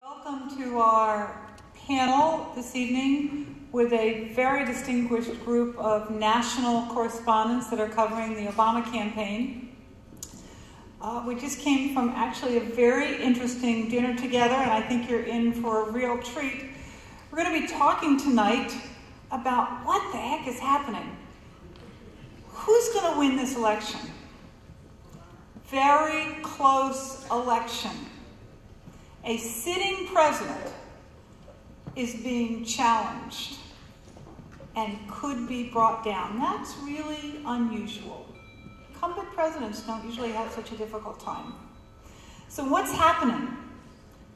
Welcome to our panel this evening with a very distinguished group of national correspondents that are covering the Obama campaign. We just came from actually a very interesting dinner together, and I think you're in for a real treat. We're going to be talking tonight about what the heck is happening. Who's going to win this election? Very close election. A sitting president is being challenged and could be brought down. That's really unusual. Incumbent presidents don't usually have such a difficult time. So what's happening?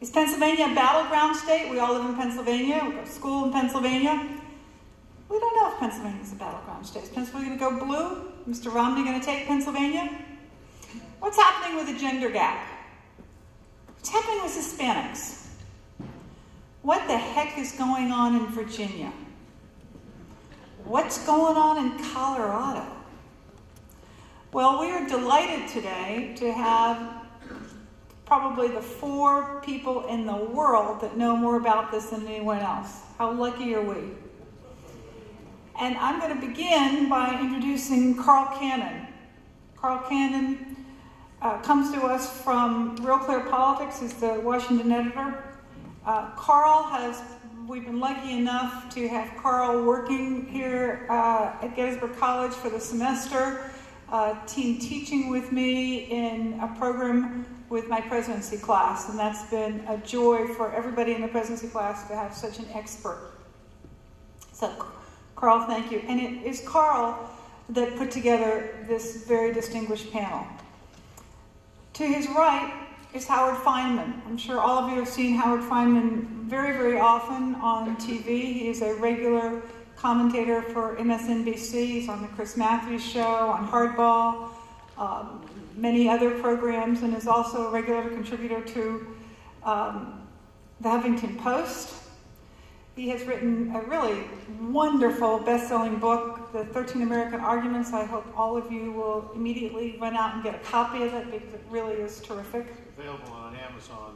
Is Pennsylvania a battleground state? We all live in Pennsylvania. We go to school in Pennsylvania. We don't know if Pennsylvania is a battleground state. Is Pennsylvania going to go blue? Mr. Romney going to take Pennsylvania? What's happening with the gender gap? What's happening with Hispanics? What the heck is going on in Virginia? What's going on in Colorado? Well, we are delighted today to have probably the 4 people in the world that know more about this than anyone else. How lucky are we? And I'm going to begin by introducing Carl Cannon. Carl Cannon comes to us from RealClearPolitics. He's the Washington editor. We've been lucky enough to have Carl working here at Gettysburg College for the semester, team teaching with me in a program with my presidency class, and that's been a joy for everybody in the presidency class to have such an expert. So, Carl, thank you. And it is Carl that put together this very distinguished panel. To his right is Howard Fineman. I'm sure all of you have seen Howard Fineman very, very often on TV. He is a regular commentator for MSNBC. He's on the Chris Matthews Show, on Hardball, many other programs, and is also a regular contributor to the Huffington Post. He has written a really wonderful best-selling book, The 13 American Arguments. I hope all of you will immediately run out and get a copy of it because it really is terrific. Available on Amazon.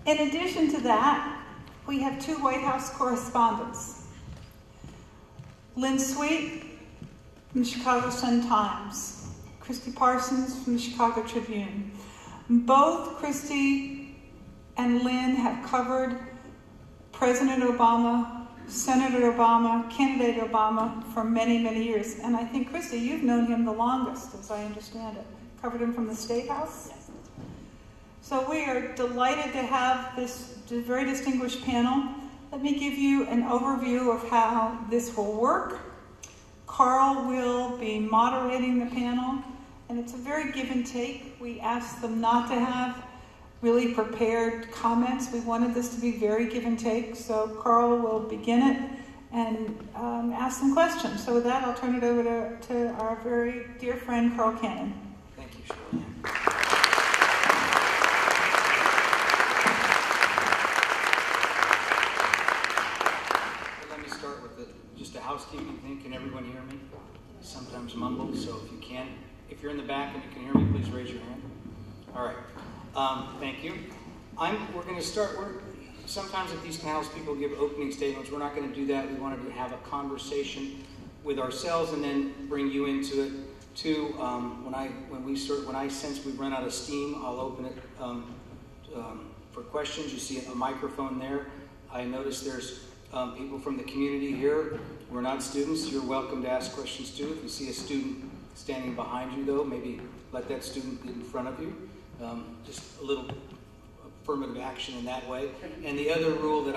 In addition to that, we have 2 White House correspondents. Lynn Sweet from the Chicago Sun-Times, Christy Parsons from the Chicago Tribune. Both Christy and Lynn have covered President Obama, Senator Obama, candidate Obama for many, many years. And I think, Christy, you've known him the longest, as I understand it. Covered him from the State House? Yes. So we are delighted to have this very distinguished panel. Let me give you an overview of how this will work. Carl will be moderating the panel. And it's a very give and take. We asked them not to have really prepared comments. We wanted this to be very give and take. So Carl will begin it and ask some questions. So with that, I'll turn it over to our very dear friend, Carl Cannon. Thank you, Shirley. Let me start with just a housekeeping thing. Can everyone hear me? Sometimes mumble, so if you can. If you're in the back and you can hear me, please raise your hand. All right. Thank you. We're going to start. Sometimes at these panels, people give opening statements. We're not going to do that. We wanted to have a conversation with ourselves and then bring you into it too. When I sense we've run out of steam, I'll open it for questions. You see a microphone there. I notice there's people from the community here. We're not students. You're welcome to ask questions too. If you see a student standing behind you, though, maybe let that student get in front of you. Just a little affirmative action in that way. And the other rule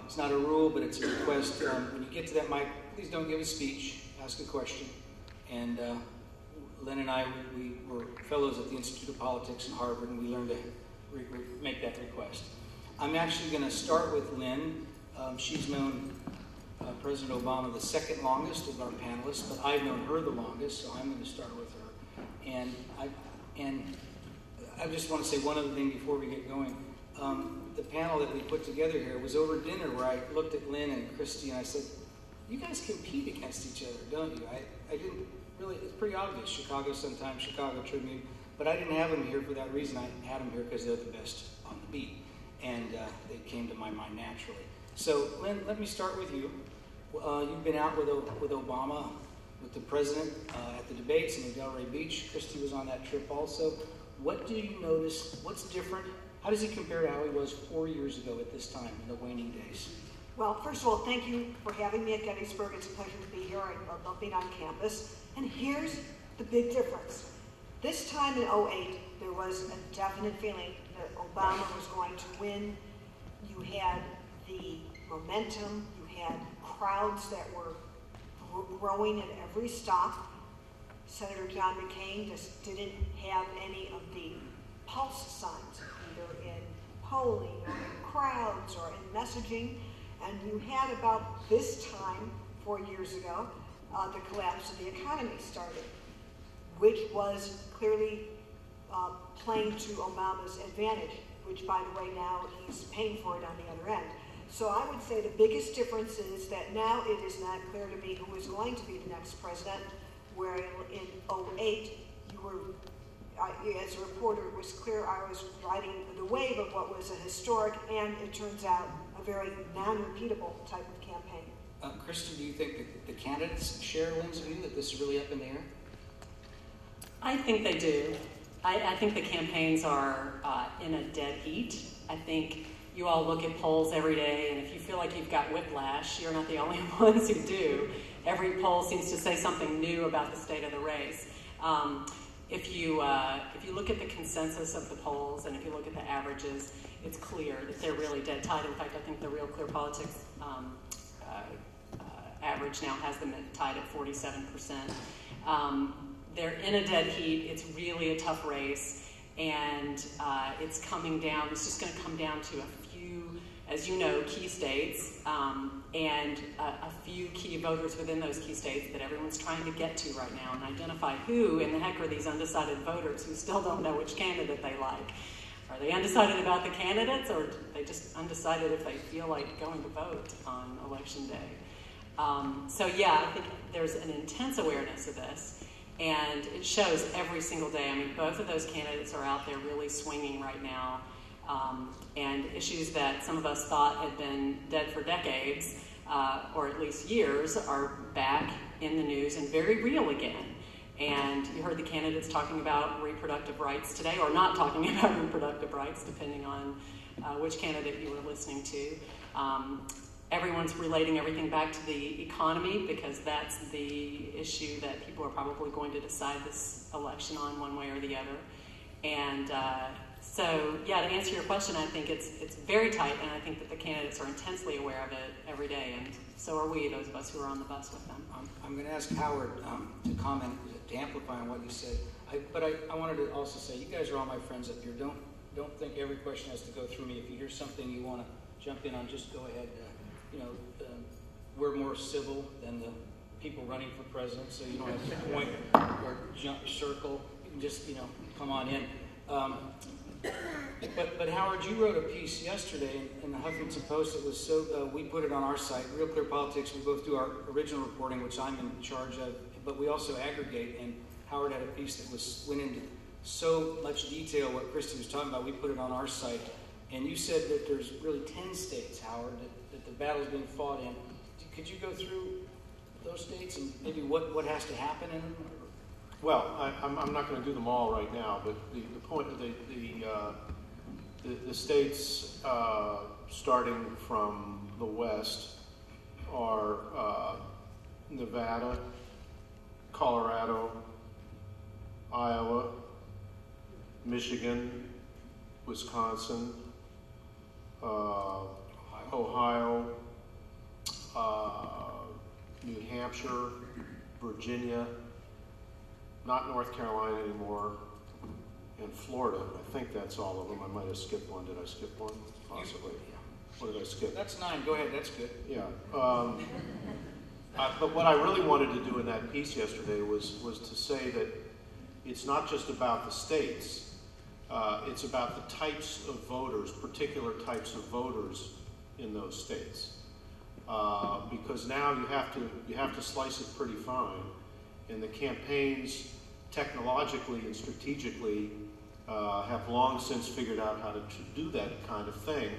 it's not a rule, but it's a request. When you get to that mic, please don't give a speech. Ask a question. And Lynn and I, we were fellows at the Institute of Politics in Harvard, and we learned to make that request. I'm actually going to start with Lynn. She's known President Obama the second longest of our panelists, but I've known her the longest, so I'm going to start with her. And I just want to say one other thing before we get going. The panel that we put together here was over dinner where I looked at Lynn and Christy and I said, you guys compete against each other, don't you? I didn't really, it's pretty obvious. Chicago Sun-Times, Chicago Tribune. But I didn't have them here for that reason. I had them here because they're the best on the beat. And they came to my mind naturally. So, Lynn, let me start with you. You've been out with Obama, with the president at the debates in Delray Beach. Christy was on that trip also. What do you notice? What's different? How does he compare to how he was 4 years ago at this time in the waning days? Well, first of all, thank you for having me at Gettysburg. It's a pleasure to be here. I love being on campus. And here's the big difference. This time in 2008, there was a definite feeling that Obama was going to win. You had the momentum. You had crowds that were growing at every stop. Senator John McCain just didn't have any of the pulse signs, either in polling or in crowds or in messaging. And you had about this time, 4 years ago, the collapse of the economy started, which was clearly playing to Obama's advantage, which, by the way, now he's paying for it on the other end. So I would say the biggest difference is that now it is not clear to me who is going to be the next president, where in 2008, you were, as a reporter, it was clear I was riding the wave of what was a historic, and it turns out, a very non-repeatable type of campaign. Christy, do you think that the candidates share Lynn's view that this is really up in the air? I think they do. I think the campaigns are in a dead heat. I think you all look at polls every day, and if you feel like you've got whiplash, you're not the only ones who do. Every poll seems to say something new about the state of the race. If you look at the consensus of the polls, and if you look at the averages, it's clear that they're really dead tight. In fact, I think the RealClearPolitics average now has them tied at 47%. They're in a dead heat. It's really a tough race, and it's coming down. It's just going to come down to a few, as you know, key states, and a few key voters within those key states that everyone's trying to get to right now and identify who in the heck are these undecided voters who still don't know which candidate they like. Are they undecided about the candidates, or are they just undecided if they feel like going to vote on election day? So yeah, I think there's an intense awareness of this, and it shows every single day. I mean, both of those candidates are out there really swinging right now, and issues that some of us thought had been dead for decades, or at least years, are back in the news and very real again. And you heard the candidates talking about reproductive rights today, or not talking about reproductive rights, depending on which candidate you were listening to. Everyone's relating everything back to the economy, because that's the issue that people are probably going to decide this election on one way or the other. And so, yeah, to answer your question, I think it's very tight, and I think that the candidates are intensely aware of it every day, and so are we, those of us who are on the bus with them. I'm going to ask Howard to comment, to amplify on what you said. But I wanted to also say, you guys are all my friends up here. Don't think every question has to go through me. If you hear something you want to jump in on, just go ahead. We're more civil than the people running for president, so you don't have to point or jump circle. You can just, come on in. But Howard, you wrote a piece yesterday in the Huffington Post. It was so we put it on our site, RealClearPolitics. We both do our original reporting, which I'm in charge of, but we also aggregate. And Howard had a piece that went into so much detail what Christy was talking about. We put it on our site, and you said that there's really 10 states, Howard, that the battle's being fought in. Could you go through those states and maybe what has to happen in them? Well, I'm not going to do them all right now, but the point of the states starting from the west are Nevada, Colorado, Iowa, Michigan, Wisconsin, Ohio, New Hampshire, Virginia, not North Carolina anymore, and Florida. I think that's all of them. I might have skipped one. Did I skip one? Possibly. What did I skip? That's 9. Go ahead. That's good. Yeah. But what I really wanted to do in that piece yesterday was to say that it's not just about the states. It's about the types of voters, particular types of voters in those states. Because now you have to slice it pretty fine, and the campaigns technologically and strategically have long since figured out how to do that kind of thing,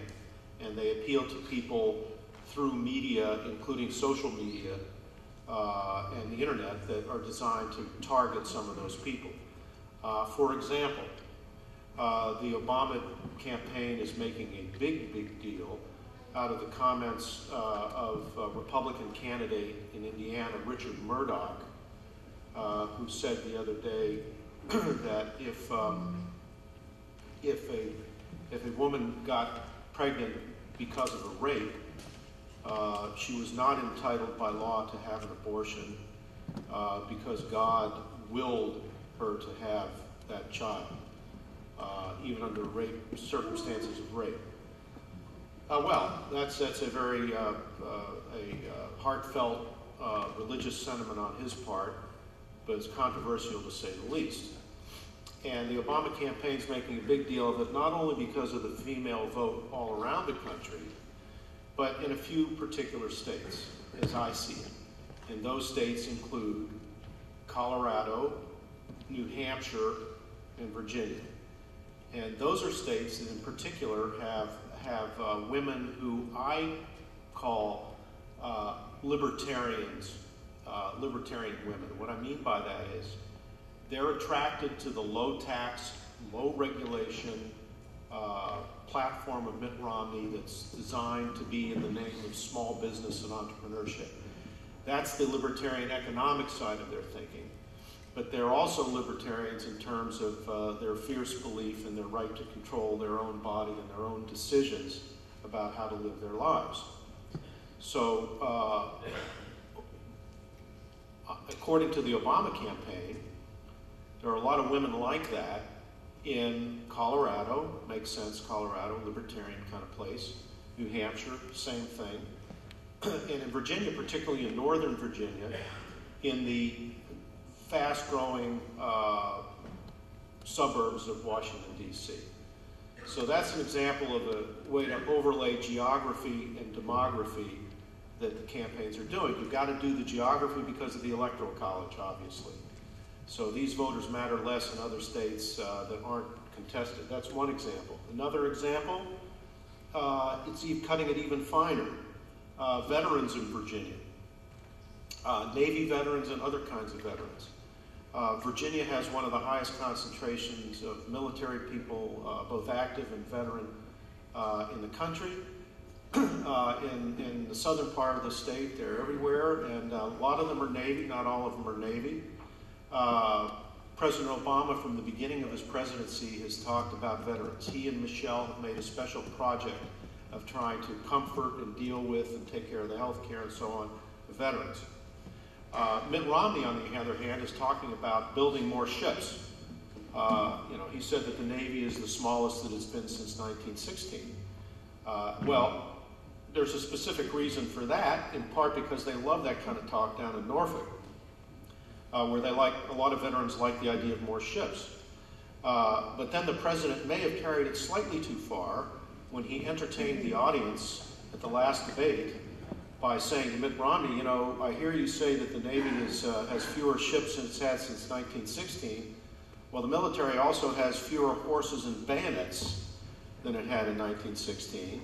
and they appeal to people through media, including social media and the internet, that are designed to target some of those people. For example, the Obama campaign is making a big deal out of the comments of a Republican candidate in Indiana, Richard Murdoch, who said the other day that if a woman got pregnant because of a rape, she was not entitled by law to have an abortion because God willed her to have that child, even under circumstances of rape. Well, that's a very heartfelt religious sentiment on his part, but it's controversial to say the least. And the Obama campaign's making a big deal of it, not only because of the female vote all around the country, but in a few particular states, as I see it. And those states include Colorado, New Hampshire, and Virginia. And those are states that in particular have women who I call libertarians, libertarian women. What I mean by that is they're attracted to the low tax, low regulation platform of Mitt Romney that's designed to be in the name of small business and entrepreneurship. That's the libertarian economic side of their thinking. But they're also libertarians in terms of their fierce belief in their right to control their own body and their own decisions about how to live their lives. So, according to the Obama campaign, there are a lot of women like that in Colorado. Makes sense, Colorado, libertarian kind of place. New Hampshire, same thing. And in Virginia, particularly in northern Virginia, in the fast-growing suburbs of Washington, D.C. So that's an example of a way to overlay geography and demography that the campaigns are doing. You've got to do the geography because of the Electoral College, obviously. So these voters matter less in other states that aren't contested. That's one example. Another example, it's cutting it even finer. Veterans in Virginia, Navy veterans and other kinds of veterans. Virginia has one of the highest concentrations of military people, both active and veteran, in the country. In the southern part of the state, they're everywhere, and a lot of them are Navy, not all of them are Navy. President Obama, from the beginning of his presidency, has talked about veterans. He and Michelle have made a special project of trying to comfort and deal with and take care of the health care and so on of veterans. Mitt Romney, on the other hand, is talking about building more ships. He said that the Navy is the smallest that it's been since 1916. Well, there's a specific reason for that, in part because they love that kind of talk down in Norfolk, where a lot of veterans like the idea of more ships. But then the president may have carried it slightly too far when he entertained the audience at the last debate by saying to Mitt Romney, I hear you say that the Navy has fewer ships than it's had since 1916. Well, the military also has fewer horses and bayonets than it had in 1916.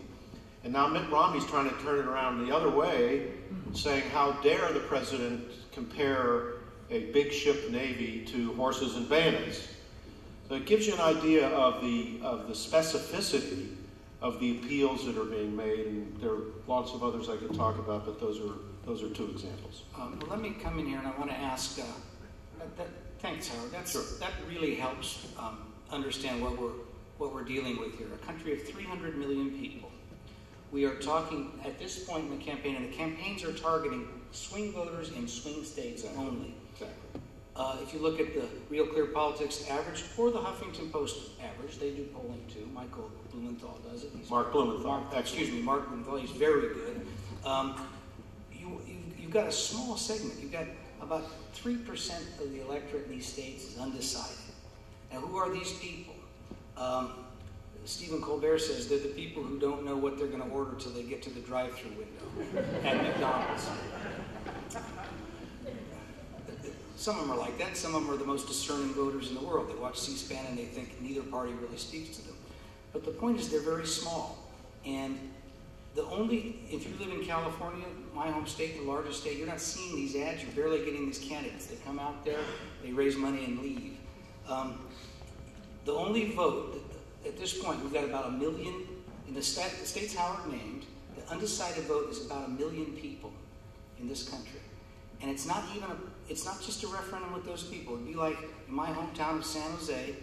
And now Mitt Romney's trying to turn it around the other way, saying how dare the president compare a big ship Navy to horses and bayonets. So it gives you an idea of the specificity of the appeals that are being made, and there are lots of others I could talk about, but those are two examples. Well, let me come in here, and I want to ask. Thanks, Howard. Sure. That really helps understand what we're dealing with here. A country of 300 million people. We are talking at this point in the campaign, and the campaigns are targeting swing voters in swing states only. Exactly. If you look at the RealClearPolitics average or the Huffington Post average, they do polling too. Michael Blumenthal does it. Mark Blumenthal. Mark Blumenthal. He's very good. You've got a small segment. You've got about 3% of the electorate in these states is undecided. Now, who are these people? Stephen Colbert says they're the people who don't know what they're going to order till they get to the drive-thru window at McDonald's. Some of them are like that. Some of them are the most discerning voters in the world. They watch C-SPAN and they think neither party really speaks to them. But the point is they're very small. And if you live in California, my home state, the largest state, you're not seeing these ads. You're barely getting these candidates. They come out there, they raise money and leave. The only vote, at this point, we've got about 1 million, in the states Howard named, the undecided vote is about 1 million people in this country. And it's not just a referendum with those people. It'd be like in my hometown of San Jose,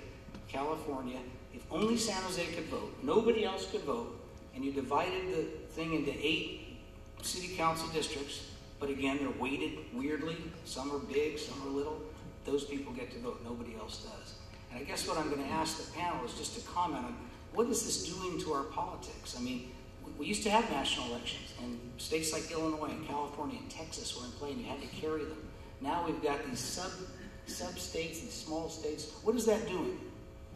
California, if only San Jose could vote, nobody else could vote, and you divided the thing into 8 city council districts, but again, they're weighted weirdly. Some are big, some are little. Those people get to vote, nobody else does. And I guess what I'm going to ask the panel is just to comment on what is this doing to our politics? I mean, we used to have national elections, and states like Illinois and California and Texas were in play, and you had to carry them. Now we've got these sub-states, these small states. What is that doing?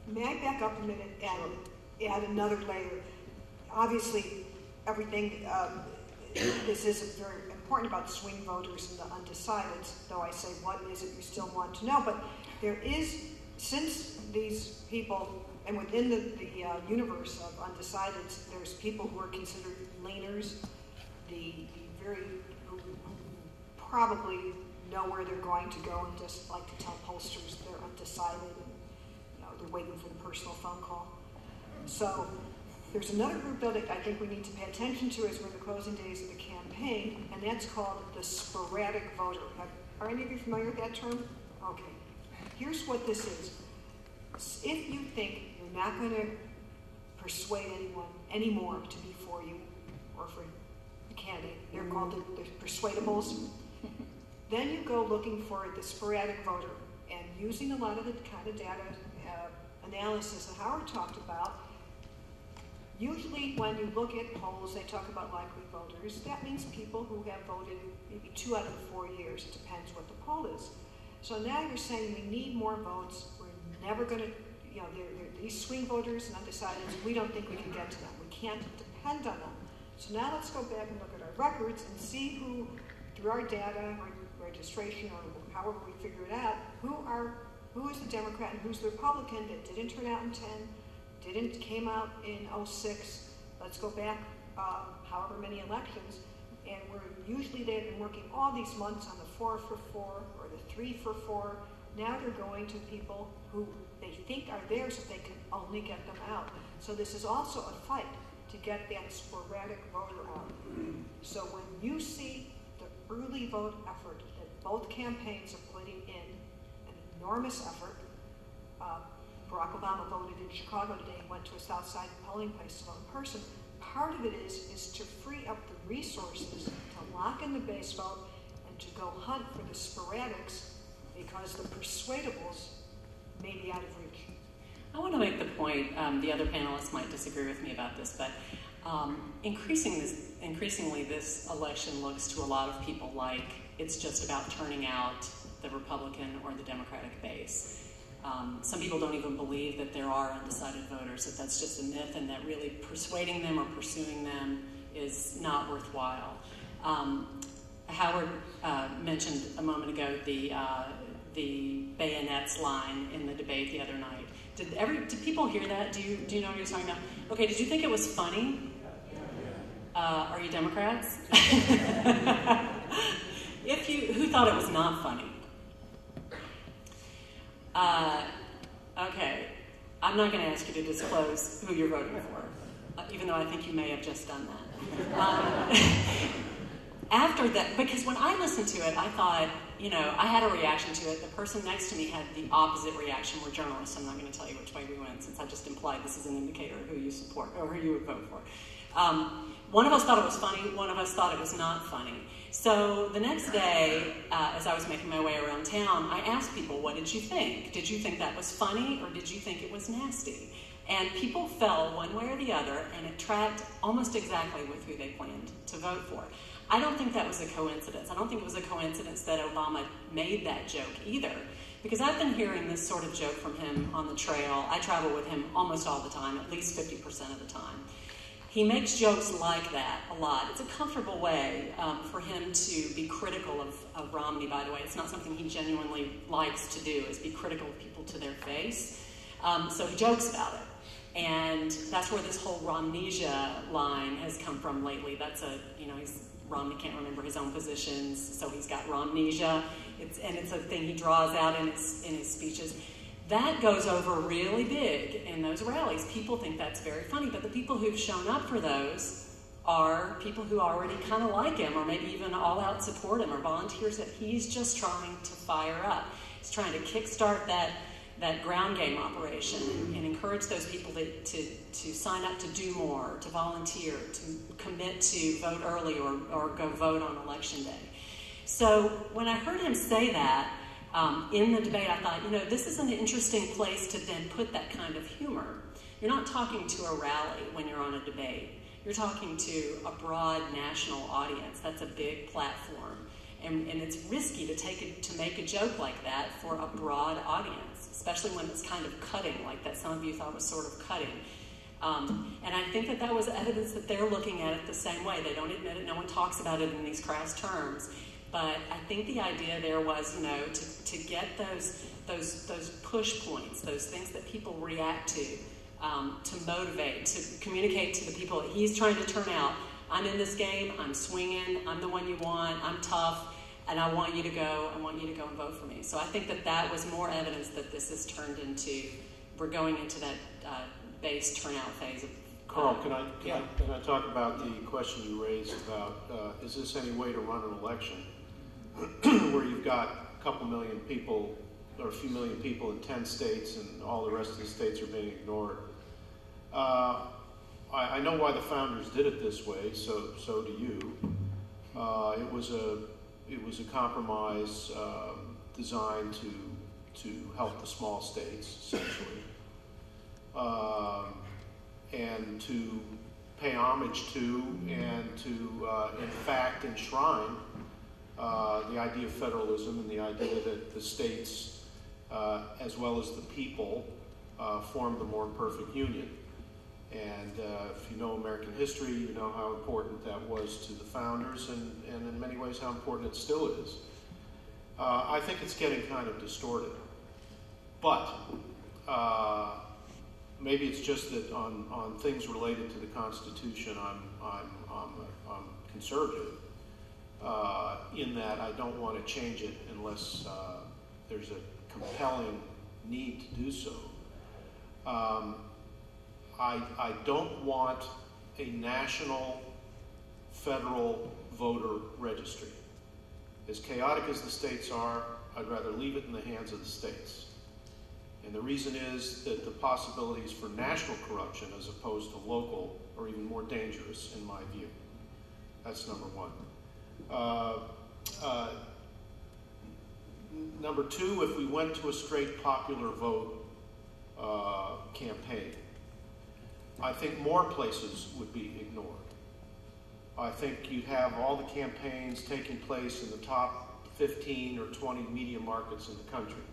May I back up a minute and add another layer? Obviously, everything, this is very important about swing voters and the undecideds, though I say, what is it you still want to know? But there is, since these people, and within the universe of undecideds, there's people who are considered laners, who probably know where they're going to go and just like to tell pollsters they're undecided and they're waiting for the personal phone call. So there's another group that I think we need to pay attention to as we're in the closing days of the campaign, and that's called the sporadic voter. Are any of you familiar with that term? Okay. Here's what this is. If you think you're not going to persuade anyone anymore to be for you or for the candidate, they're called the persuadables, then you go looking for the sporadic voter, and using a lot of the kind of data analysis that Howard talked about. Usually when you look at polls, they talk about likely voters. That means people who have voted maybe 2 out of the 4 years. It depends what the poll is. So now you're saying we need more votes. We're never going to, these swing voters and undecideds, we don't think we can get to them. We can't depend on them. So now let's go back and look at our records and see who, through our data or registration or however we figure it out, who is the Democrat and who's the Republican that didn't turn out in 10, came out in 06. Let's go back however many elections, and usually they've been working all these months on the 4 for 4 or the 3 for 4. Now they're going to people who they think are theirs if they can only get them out. So this is also a fight to get that sporadic voter out. So when you see the early vote effort that both campaigns are putting in, an enormous effort, Barack Obama voted in Chicago today, went to a South Side polling place to vote in person. Part of it is to free up the resources to lock in the base vote and to go hunt for the sporadics because the persuadables may be out of reach. I want to make the point, the other panelists might disagree with me about this, but increasingly this election looks to a lot of people like it's just about turning out the Republican or the Democratic base. Some people don't even believe that there are undecided voters, that that's just a myth and that really persuading them or pursuing them is not worthwhile. Howard mentioned a moment ago the bayonets line in the debate the other night. Did people hear that? Do you know what he was talking about? Okay, did you think it was funny? Are you Democrats? Who thought it was not funny? Okay, I'm not going to ask you to disclose who you're voting for, even though I think you may have just done that. After that, because when I listened to it, I thought, I had a reaction to it. The person next to me had the opposite reaction. We're journalists. I'm not going to tell you which way we went, since I just implied this is an indicator of who you support or who you would vote for. One of us thought it was funny. One of us thought it was not funny. So the next day, as I was making my way around town, I asked people, what did you think? Did you think that was funny, or did you think it was nasty? And people fell one way or the other, and it tracked almost exactly with who they planned to vote for. I don't think that was a coincidence. I don't think it was a coincidence that Obama made that joke either, because I've been hearing this sort of joke from him on the trail. I travel with him almost all the time, at least 50% of the time. he makes jokes like that a lot. It's a comfortable way for him to be critical of Romney, by the way. It's not something he genuinely likes to do, is be critical of people to their face. So he jokes about it. And that's where this whole Romnesia line has come from lately. That's Romney can't remember his own positions, so he's got Romnesia. It's a thing he draws out in his speeches. That goes over really big in those rallies. People think that's very funny, but the people who've shown up for those are people who already kind of like him, or maybe even all out support him, or volunteers that he's just trying to fire up. He's trying to kickstart that ground game operation and encourage those people to sign up to do more, to volunteer, to commit to vote early or go vote on election day. So when I heard him say that in the debate, I thought, this is an interesting place to then put that kind of humor. You're not talking to a rally when you're on a debate. You're talking to a broad national audience. That's a big platform. And it's risky to make a joke like that for a broad audience, especially when it's kind of cutting, like that some of you thought was sort of cutting. And I think that was evidence that they're looking at it the same way. They don't admit it. No one talks about it in these crass terms. But I think the idea there was, to get those push points, those things that people react to motivate, to communicate to the people that he's trying to turn out. I'm in this game, I'm swinging, I'm the one you want, I'm tough, and I want you to go and vote for me. So I think that was more evidence that this has turned into, we're going into that base turnout phase of Carl, can I talk about the question you raised about, is this any way to run an election where you've got a couple million people or a few million people in 10 states and all the rest of the states are being ignored? I know why the founders did it this way, so do you. It was a compromise designed to help the small states, essentially, and to pay homage to and to, in fact, enshrine the idea of federalism and the idea that the states, as well as the people, form the more perfect union. And if you know American history, you know how important that was to the founders and in many ways how important it still is. I think it's getting kind of distorted. But maybe it's just that on things related to the Constitution, I'm conservative in that I don't want to change it unless there's a compelling need to do so. I don't want a national federal voter registry. As chaotic as the states are, I'd rather leave it in the hands of the states. And the reason is that the possibilities for national corruption as opposed to local are even more dangerous in my view. That's number one. Number two, if we went to a straight popular vote campaign, I think more places would be ignored. I think you'd have all the campaigns taking place in the top 15 or 20 media markets in the country.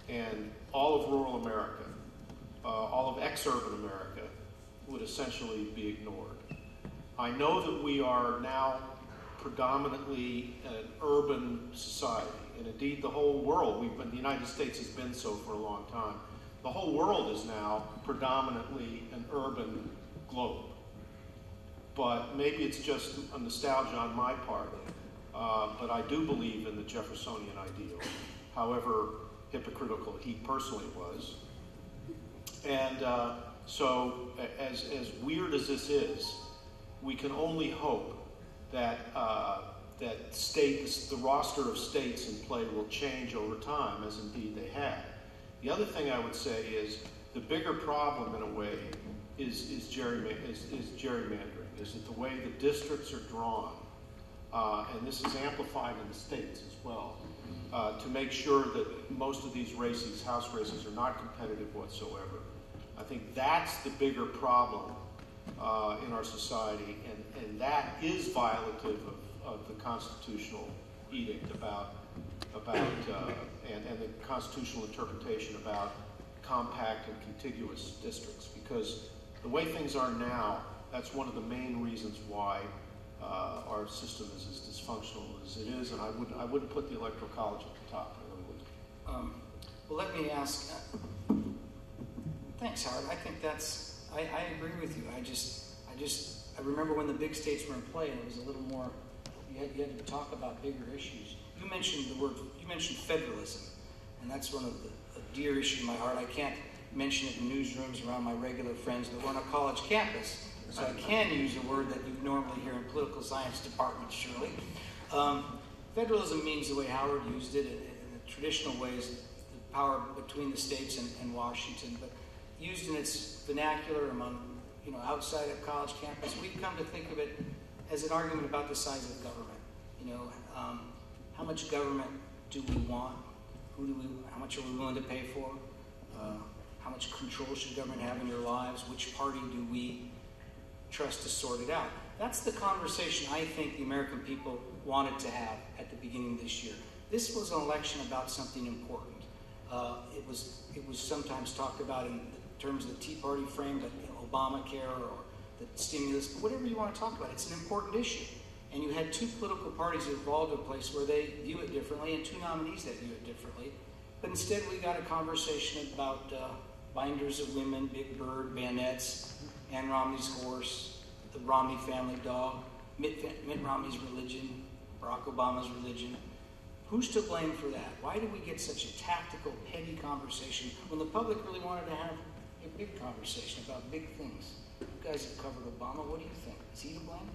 And all of rural America, all of ex-urban America would essentially be ignored. I know that we are now predominantly an urban society, and indeed the whole world, the United States has been so for a long time. The whole world is now predominantly an urban globe. But maybe it's just a nostalgia on my part, but I do believe in the Jeffersonian ideal, however hypocritical he personally was. And so as weird as this is, we can only hope that the roster of states in play will change over time, as indeed they have. The other thing I would say is the bigger problem, in a way, is gerrymandering, is that the way the districts are drawn, and this is amplified in the states as well, to make sure that most of these races, House races, are not competitive whatsoever. I think that's the bigger problem in our society, and that is violative of the constitutional edict about and the constitutional interpretation about compact and contiguous districts. Because the way things are now, That's one of the main reasons why our system is as dysfunctional as it is, and I wouldn't put the Electoral College at the top. I really wouldn't. Well, let me ask. Thanks, Howard. I think that's. I agree with you. I remember when the big states were in play, and it was a little more. You had to talk about bigger issues. You mentioned federalism, and that's one of a dear issue in my heart. I can't mention it in newsrooms around my regular friends, but we're on a college campus, so I can use a word that you normally hear in political science departments, surely. Federalism means the way Howard used it in the traditional ways, the power between the states and Washington, but used in its vernacular among, outside of college campus, we've come to think of it as an argument about the size of government. How much government do we want? How much are we willing to pay for? How much control should government have in your lives? Which party do we trust to sort it out? That's the conversation I think the American people wanted to have at the beginning of this year. This was an election about something important. It was sometimes talked about in terms of the Tea Party frame, but Obamacare or the stimulus, but whatever you want to talk about, it's an important issue. And you had two political parties that evolved to a place where they view it differently and two nominees that view it differently. But instead we got a conversation about binders of women, Big Bird, bayonets, Ann Romney's horse, the Romney family dog, Mitt Romney's religion, Barack Obama's religion. Who's to blame for that? Why did we get such a tactical, petty conversation when the public really wanted to have a big conversation about big things? You guys have covered Obama. What do you think? Is he to blame?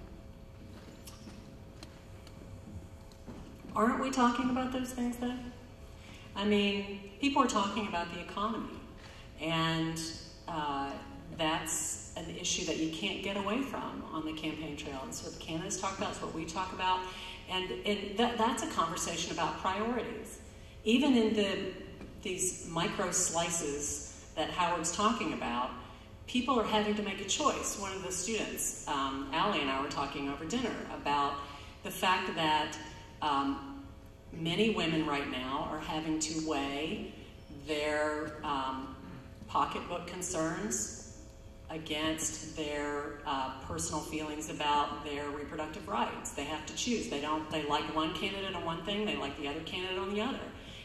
Aren't we talking about those things, though? I mean, people are talking about the economy, and that's an issue that you can't get away from on the campaign trail. It's what the candidates talk about, it's what we talk about, and that's a conversation about priorities. Even in these micro slices that Howard's talking about, people are having to make a choice. One of the students, Allie and I were talking over dinner about the fact that many women right now are having to weigh their pocketbook concerns against their personal feelings about their reproductive rights. They have to choose. They like one candidate on one thing, they like the other candidate on the other.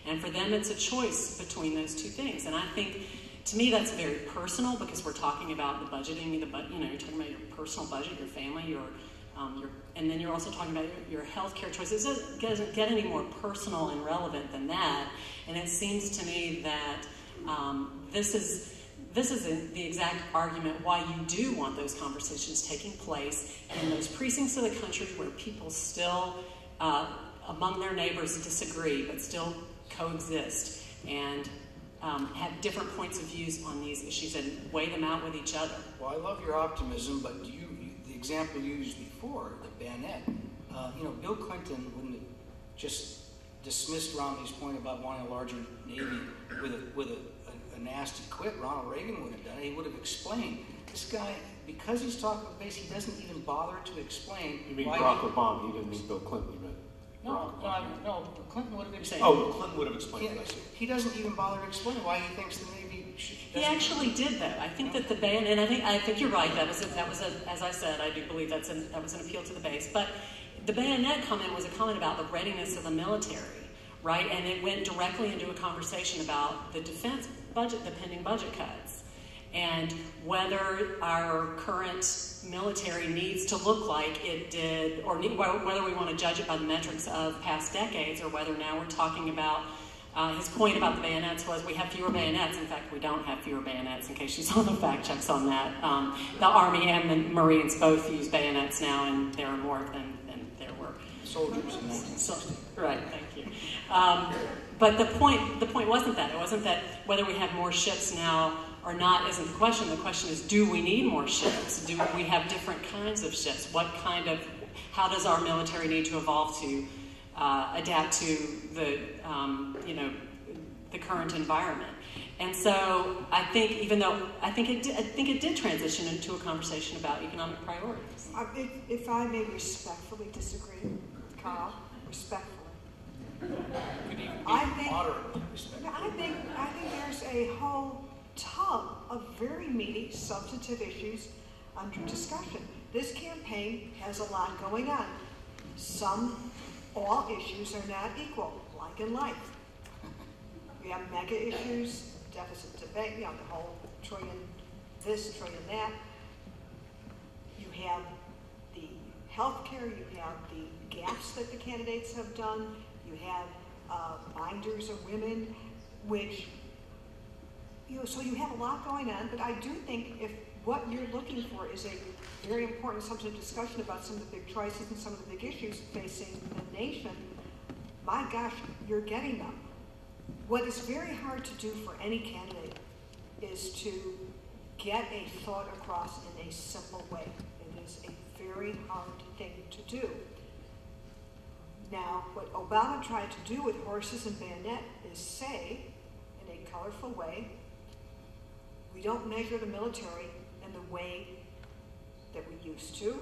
And for them, it's a choice between those two things. And I think, to me, that's very personal because we're talking about the budgeting, you're talking about your personal budget, your family, and then you're also talking about your healthcare choices. It doesn't get any more personal and relevant than that. And it seems to me that this is the exact argument why you do want those conversations taking place in those precincts of the country where people still, among their neighbors, disagree, but still coexist and have different points of views on these issues and weigh them out with each other. Well, I love your optimism, but the example you used before, the bayonet, Bill Clinton wouldn't have just dismissed Romney's point about wanting a larger Navy with a nasty quit. Ronald Reagan would have done it. He would have explained. This guy, because he's talking about base, he doesn't even bother to explain. You mean Barack Obama? He didn't mean Bill Clinton. You meant no. Clinton would have explained. Oh, Clinton would have explained. He doesn't even bother to explain why he thinks the Navy should. He actually did, though. I think that the bayonet, and I think you're right. That was as I said, I do believe that was an appeal to the base. But the bayonet comment was a comment about the readiness of the military, right? And it went directly into a conversation about the defense budget, the pending budget cuts, and whether our current military needs to look like it did, or whether we want to judge it by the metrics of past decades, or whether now we're talking about. His point about the bayonets was we have fewer bayonets. In fact, we don't have fewer bayonets, in case you saw the fact checks on that. The Army and the Marines both use bayonets now, and there are more than there were. Soldiers in 1960. Right, thank you. But the point wasn't that. It wasn't that whether we have more ships now or not isn't the question. The question is, do we need more ships? Do we have different kinds of ships? How does our military need to evolve to adapt to the current environment? And so I think, even though I think it did transition into a conversation about economic priorities. If I may respectfully disagree, Carl, respectfully. I think there's a whole tub of very meaty, substantive issues under discussion. This campaign has a lot going on. All issues are not equal, like in life. We have mega issues, deficit debate, the whole trillion this, trillion that. You have the healthcare, you have the gaps that the candidates have done, you have binders of women, which, so you have a lot going on, but I do think if what you're looking for is a very important subject of discussion about some of the big choices and some of the big issues facing the nation, my gosh, you're getting them. What is very hard to do for any candidate is to get a thought across in a simple way. It is a very hard thing to do. Now, what Obama tried to do with horses and bayonet is say, in a colorful way, we don't measure the military in the way that we used to.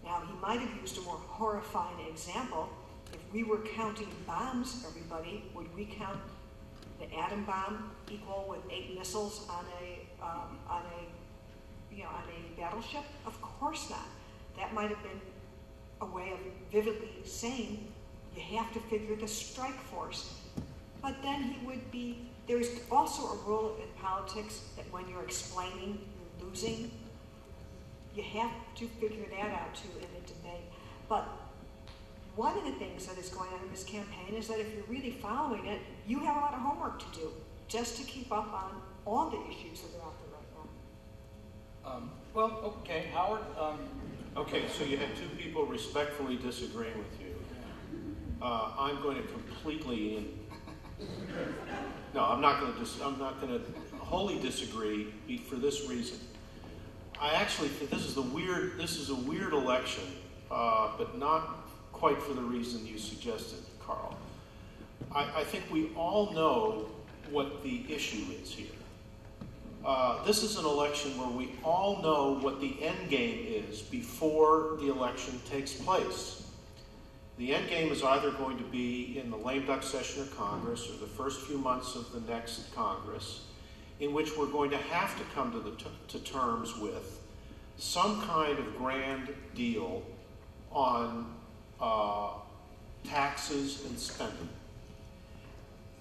Now, he might have used a more horrifying example. If we were counting bombs, everybody, would we count the atom bomb equal with 8 missiles on a battleship? Of course not. That might have been a way of vividly saying you have to figure the strike force. But then he would be, there's also a rule in politics that when you're explaining, you're losing. You have to figure that out too in a debate. But one of the things that is going on in this campaign is that if you're really following it, you have a lot of homework to do just to keep up on all the issues that are out there right now. Well, okay, Howard. Okay, so you had 2 people respectfully disagreeing with you. I'm going to completely, no, I'm not going to wholly disagree for this reason. I actually think this is a weird election, but not quite for the reason you suggested, Carl. I think we all know what the issue is here. This is an election where we all know what the end game is before the election takes place. The end game is either going to be in the lame duck session of Congress or the first few months of the next Congress, in which we're going to have to come to terms with some kind of grand deal on taxes and spending.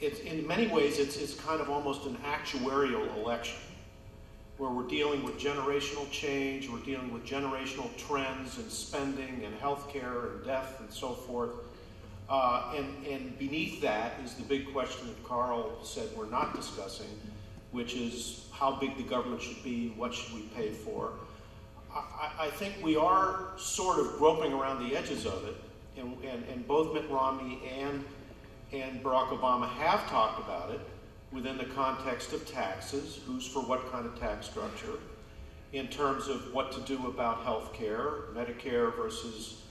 In many ways, it's kind of almost an actuarial election, where we're dealing with generational change, we're dealing with generational trends in spending and healthcare and death and so forth. And beneath that is the big question that Carl said we're not discussing, which is how big the government should be, what should we pay for. I think we are sort of groping around the edges of it, and both Mitt Romney and Barack Obama have talked about it within the context of taxes, who's for what kind of tax structure, in terms of what to do about health care, Medicare versus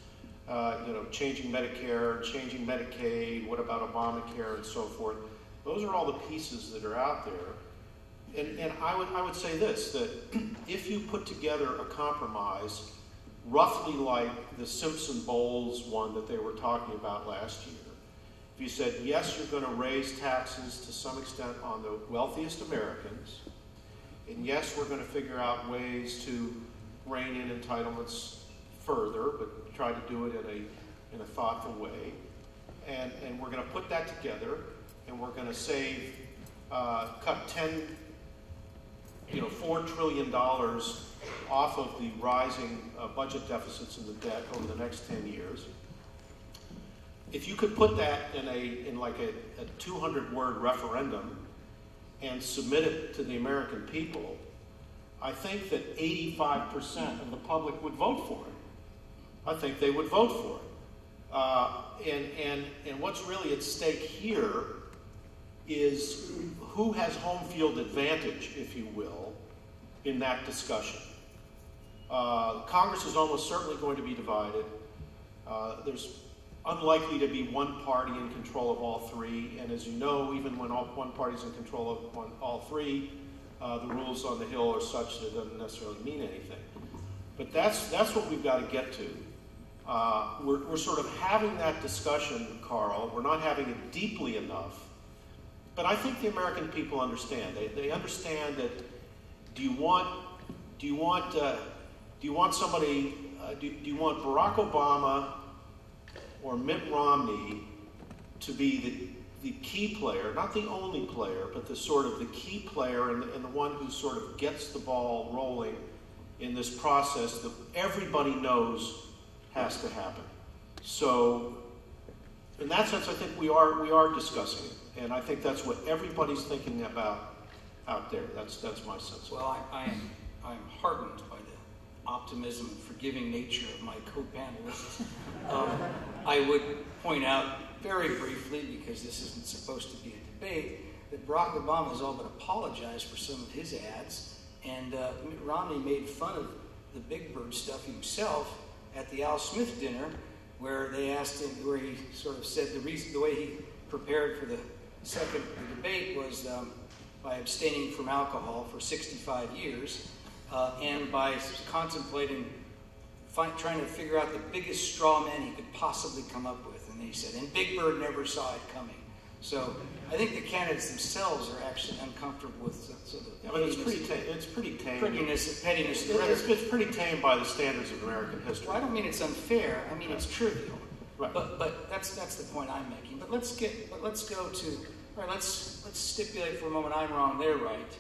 changing Medicare, changing Medicaid, what about Obamacare and so forth. Those are all the pieces that are out there. And I would say this, that if you put together a compromise roughly like the Simpson-Bowles one that they were talking about last year, if you said, yes, you're going to raise taxes to some extent on the wealthiest Americans, and yes, we're going to figure out ways to rein in entitlements further, but try to do it in a thoughtful way, and we're going to put that together, and we're going to save, cut $4 trillion off of the rising budget deficits and the debt over the next 10 years. If you could put that in like a 200-word referendum and submit it to the American people, I think that 85% of the public would vote for it. I think they would vote for it. And what's really at stake here is who has home field advantage, if you will, in that discussion. Congress is almost certainly going to be divided. There's unlikely to be one party in control of all three, and as you know, even when one party's in control of all three, the rules on the Hill are such that it doesn't necessarily mean anything. But that's what we've got to get to. We're sort of having that discussion, Carl. We're not having it deeply enough. But I think the American people understand. They understand that do you want do you want somebody? Do you want Barack Obama or Mitt Romney to be the key player, not the only player, but the sort of the key player and the one who sort of gets the ball rolling in this process that everybody knows has to happen? So, in that sense, I think we are discussing it, and I think that's what everybody's thinking about out there. That's my sense. Well, I'm heartened by the optimism and forgiving nature of my co-panelists. I would point out very briefly, because this isn't supposed to be a debate, that Barack Obama has all but apologized for some of his ads, and Mitt Romney made fun of the Big Bird stuff himself at the Al Smith dinner, where they asked him, where he sort of said the way he prepared for the debate was by abstaining from alcohol for 65 years, and by contemplating, trying to figure out the biggest straw man he could possibly come up with. And he said, and Big Bird never saw it coming. So I think the candidates themselves are actually uncomfortable with sort of but it's pretty tame. Pettiness. It's pretty tame by the standards of American history. Well, I don't mean it's unfair. I mean it's trivial. Right. But that's the point I'm making. But let's stipulate for a moment I'm wrong, they're right.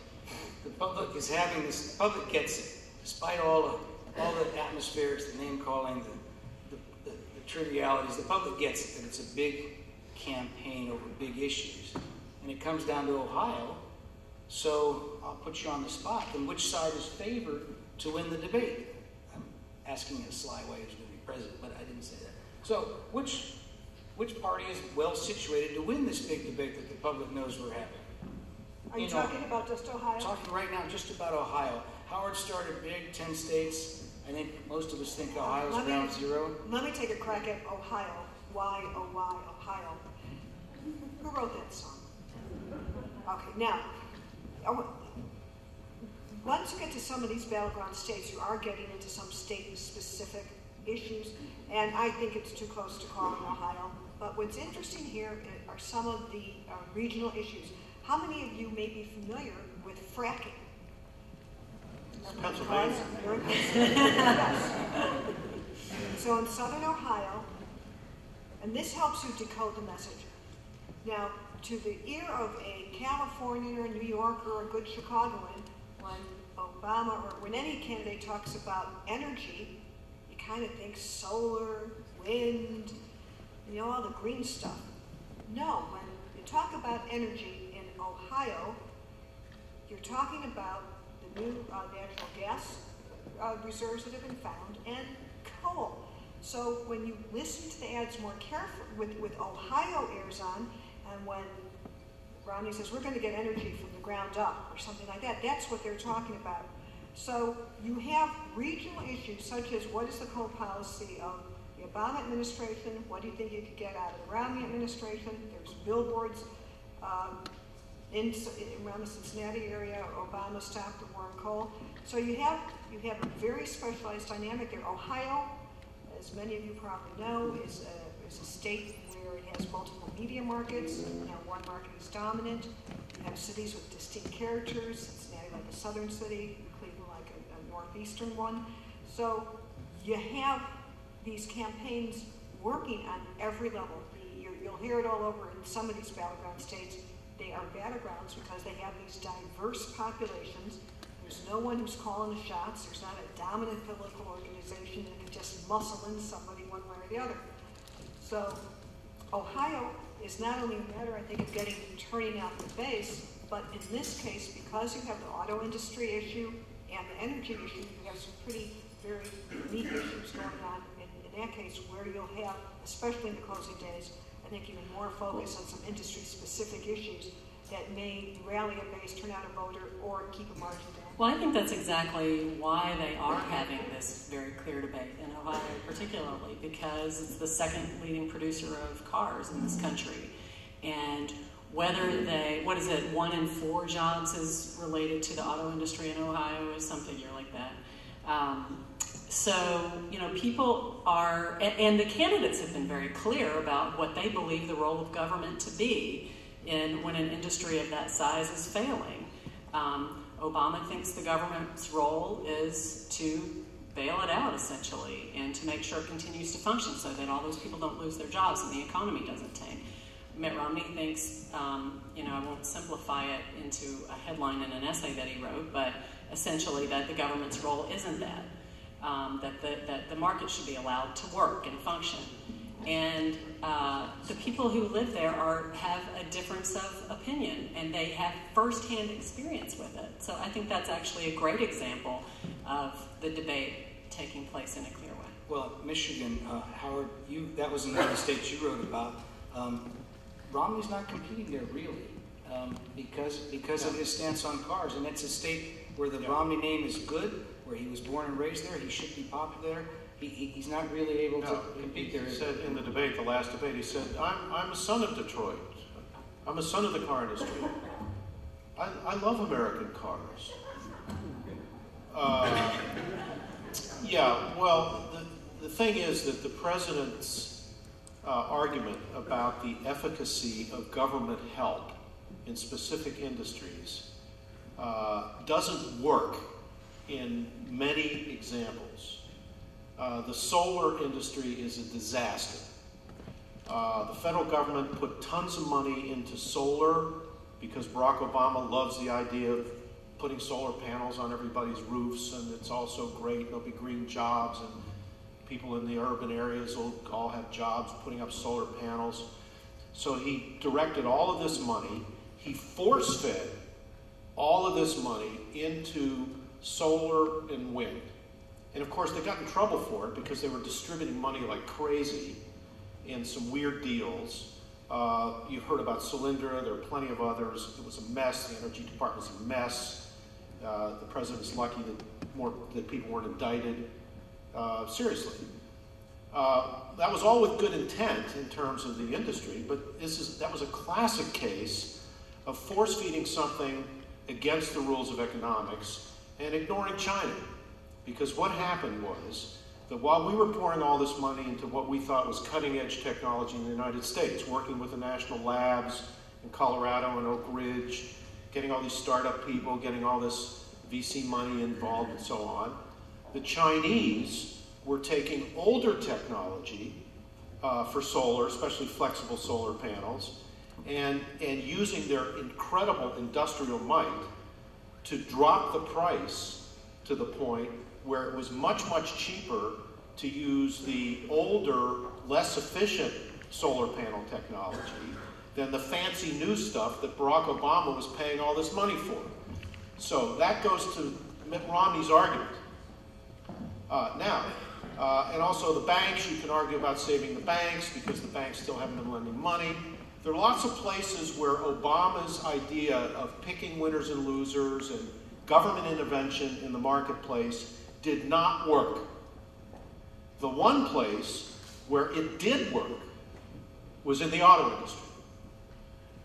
The public is having this. The public gets it, despite all the atmospheres, the name calling, the trivialities. The public gets it that it's a big campaign over big issues, and it comes down to Ohio. So I'll put you on the spot. And which side is favored to win the debate? I'm asking in a sly way who's going to be president, but I didn't say that. So which party is well situated to win this big debate that the public knows we're having? Are you talking about just Ohio? I'm talking right now just about Ohio. Howard started big, 10 states. I think most of us think Ohio's ground zero. Let me take a crack at Ohio. Why, oh why, Ohio? Who wrote that song? Okay, now, once you get to some of these battleground states, you are getting into some state-specific issues, and I think it's too close to call it Ohio. But what's interesting here are some of the regional issues. How many of you may be familiar with fracking? Pennsylvania. You're in Pennsylvania. Yes. So in southern Ohio, and this helps you decode the message. Now, to the ear of a Californian or a New Yorker or a good Chicagoan, when Obama or when any candidate talks about energy, you kind of think solar, wind, all the green stuff. No, when you talk about energy in Ohio, you're talking about the new natural gas reserves that have been found and coal. So when you listen to the ads more carefully, with Ohio airs on, and when Romney says we're going to get energy from the ground up or something like that, that's what they're talking about. So you have regional issues such as what is the coal policy of the Obama administration, what do you think you could get out of the Romney administration? There's billboards around the Cincinnati area, Obama stopped the war on coal. So you have a very specialized dynamic there. Ohio, as many of you probably know, is a state where it has multiple media markets. One market is dominant. You have cities with distinct characters, Cincinnati like a southern city, Cleveland like a northeastern one. So you have these campaigns working on every level. You'll hear it all over in some of these battleground states. They are battlegrounds because they have these diverse populations. There's no one who's calling the shots. There's not a dominant political organization that can just muscle in somebody one way or the other. So Ohio is not only a matter, I think, of turning out the base, but in this case, because you have the auto industry issue and the energy issue, you have some very unique issues going on in that case, where you'll have, especially in the closing days, I think even more focus on some industry-specific issues that may rally a base, turn out a voter, or keep a margin down. Well, I think that's exactly why they are having this very clear debate in Ohio, particularly because it's the second leading producer of cars in this country. And whether 1 in 4 jobs is related to the auto industry in Ohio is some figure like that. So, people are, and the candidates have been very clear about what they believe the role of government to be when an industry of that size is failing. Obama thinks the government's role is to bail it out, essentially, and to make sure it continues to function so that all those people don't lose their jobs and the economy doesn't tank. Mitt Romney thinks, I won't simplify it into a headline in an essay that he wrote, but essentially that the government's role isn't that, that the market should be allowed to work and function. And the people who live there have a difference of opinion, and they have firsthand experience with it. So I think that's actually a great example of the debate taking place in a clear way. Well, Michigan, Howard, that was another state you wrote about. Romney's not competing there really because of his stance on cars, and it's a state where the Romney name is good, where he was born and raised there. He should be popular there. He's not really able to compete there. He said in the debate, the last debate, he said, I'm a son of Detroit. I'm a son of the car industry. I love American cars. The thing is that the president's argument about the efficacy of government help in specific industries doesn't work in many examples. The solar industry is a disaster. The federal government put tons of money into solar because Barack Obama loves the idea of putting solar panels on everybody's roofs, and it's also great. There'll be green jobs, and people in the urban areas will all have jobs putting up solar panels. So he directed all of this money. He force-fed all of this money into solar and wind. And of course, they got in trouble for it because they were distributing money like crazy in some weird deals. You've heard about Solyndra. There are plenty of others. It was a mess. The Energy Department's a mess. The president's lucky that people weren't indicted. Seriously. That was all with good intent in terms of the industry, but that was a classic case of force-feeding something against the rules of economics and ignoring China. Because what happened was that while we were pouring all this money into what we thought was cutting-edge technology in the United States, working with the national labs in Colorado and Oak Ridge, getting all these startup people, getting all this VC money involved and so on, the Chinese were taking older technology for solar, especially flexible solar panels, and using their incredible industrial might to drop the price to the point where it was much, much cheaper to use the older, less efficient solar panel technology than the fancy new stuff that Barack Obama was paying all this money for. So that goes to Mitt Romney's argument. And also the banks, you can argue about saving the banks because the banks still haven't been lending money. There are lots of places where Obama's idea of picking winners and losers and government intervention in the marketplace did not work. The one place where it did work was in the auto industry.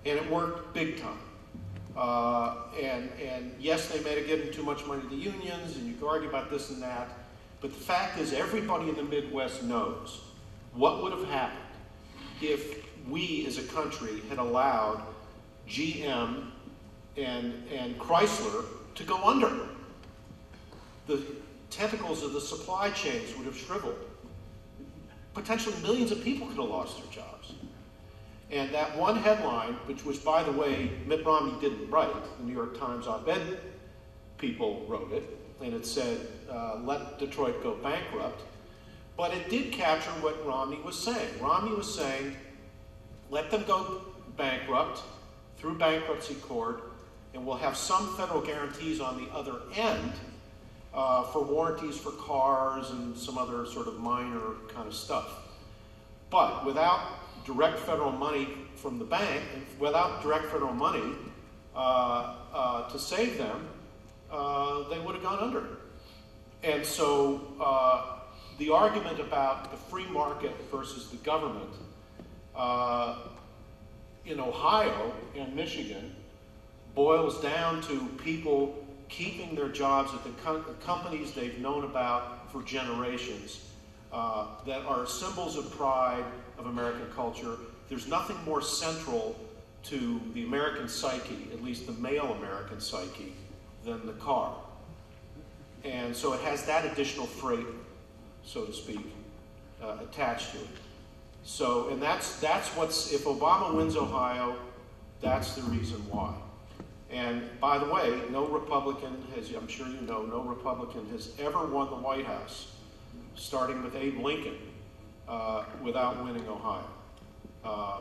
And it worked big time. And yes, they may have given too much money to the unions, and you can argue about this and that. But the fact is, everybody in the Midwest knows what would have happened if we as a country had allowed GM and Chrysler to go under. The tentacles of the supply chains would have shriveled. Potentially millions of people could have lost their jobs. And that one headline, which by the way, Mitt Romney didn't write, the New York Times op-ed people wrote it, and it said, let Detroit go bankrupt. But it did capture what Romney was saying. Romney was saying, let them go bankrupt through bankruptcy court, and we'll have some federal guarantees on the other end for warranties for cars and some other sort of minor kind of stuff. But without direct federal money from the bank, and without direct federal money to save them, they would have gone under. And so the argument about the free market versus the government in Ohio and Michigan boils down to people keeping their jobs at the companies they've known about for generations that are symbols of pride of American culture. There's nothing more central to the American psyche, at least the male American psyche, than the car. And so it has that additional freight, so to speak, attached to it. So, and that's what's, if Obama wins Ohio, that's the reason why. And by the way, no Republican has, I'm sure you know, no Republican has ever won the White House, starting with Abe Lincoln, without winning Ohio.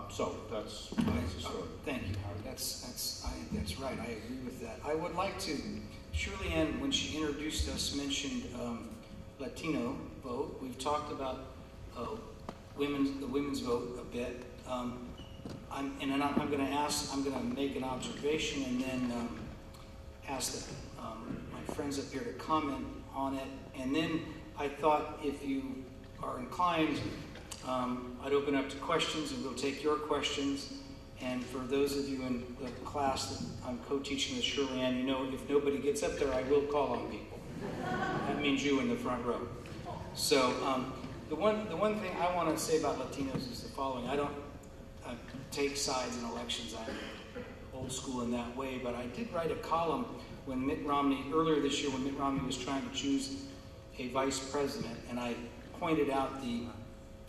So that's the story. Thank you, Howard. That's right. I agree with that. I would like to, Shirley Ann, when she introduced us, mentioned Latino vote. We've talked about the women's vote a bit. I'm going to make an observation and then ask my friends up here to comment on it. And then I thought if you are inclined, I'd open up to questions and we'll take your questions. And for those of you in the class that I'm co-teaching with Shirley Ann, you know if nobody gets up there, I will call on people. That means you in the front row. So the one thing I want to say about Latinos is the following. I don't take sides in elections. I'm old school in that way, but I did write a column when Mitt Romney, earlier this year when Mitt Romney was trying to choose a vice president, and I pointed out the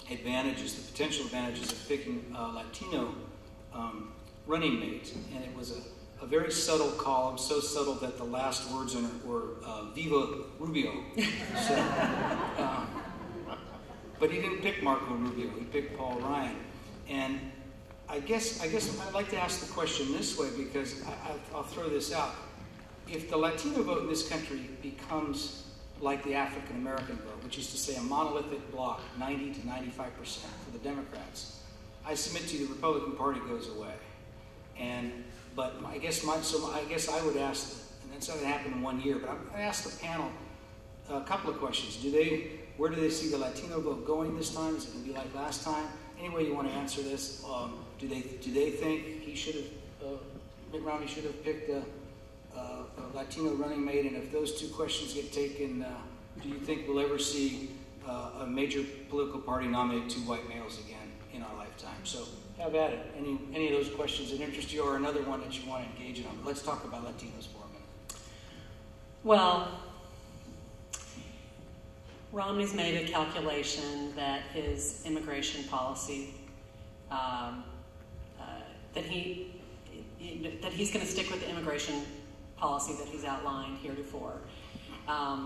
advantages, the potential advantages of picking a Latino running mate, and it was a very subtle column, so subtle that the last words in it were "Viva Rubio." So, but he didn't pick Marco Rubio; he picked Paul Ryan. And I guess I'd like to ask the question this way, because I'll throw this out: if the Latino vote in this country becomes like the African American vote, which is to say a monolithic block, 90 to 95% for the Democrats, I submit to you the Republican Party goes away. But I guess I would ask, and that's not going to happen in 1 year, but I'm going to ask the panel a couple of questions. Where do they see the Latino vote going this time? Is it going to be like last time? Any way you want to answer this? Do they think Mitt Romney should have picked a Latino running mate? And if those two questions get taken, do you think we'll ever see a major political party nominate two white males again in our lifetime? So have at it. Any of those questions that interest you, or another one that you want to engage in on? But let's talk about Latinos for a minute. Well, Romney's made a calculation that his immigration policy, that he's going to stick with the immigration policy that he's outlined heretofore,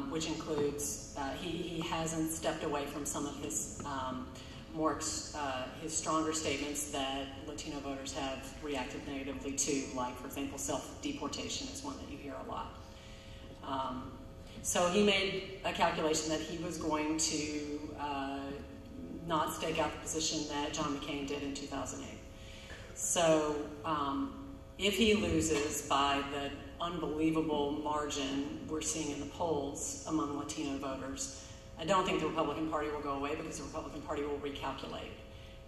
which includes he hasn't stepped away from some of his his stronger statements that Latino voters have reacted negatively to, like, for example, self-deportation is one that you hear a lot. So he made a calculation that he was going to not stake out the position that John McCain did in 2008. So if he loses by the unbelievable margin we're seeing in the polls among Latino voters, I don't think the Republican Party will go away, because the Republican Party will recalculate.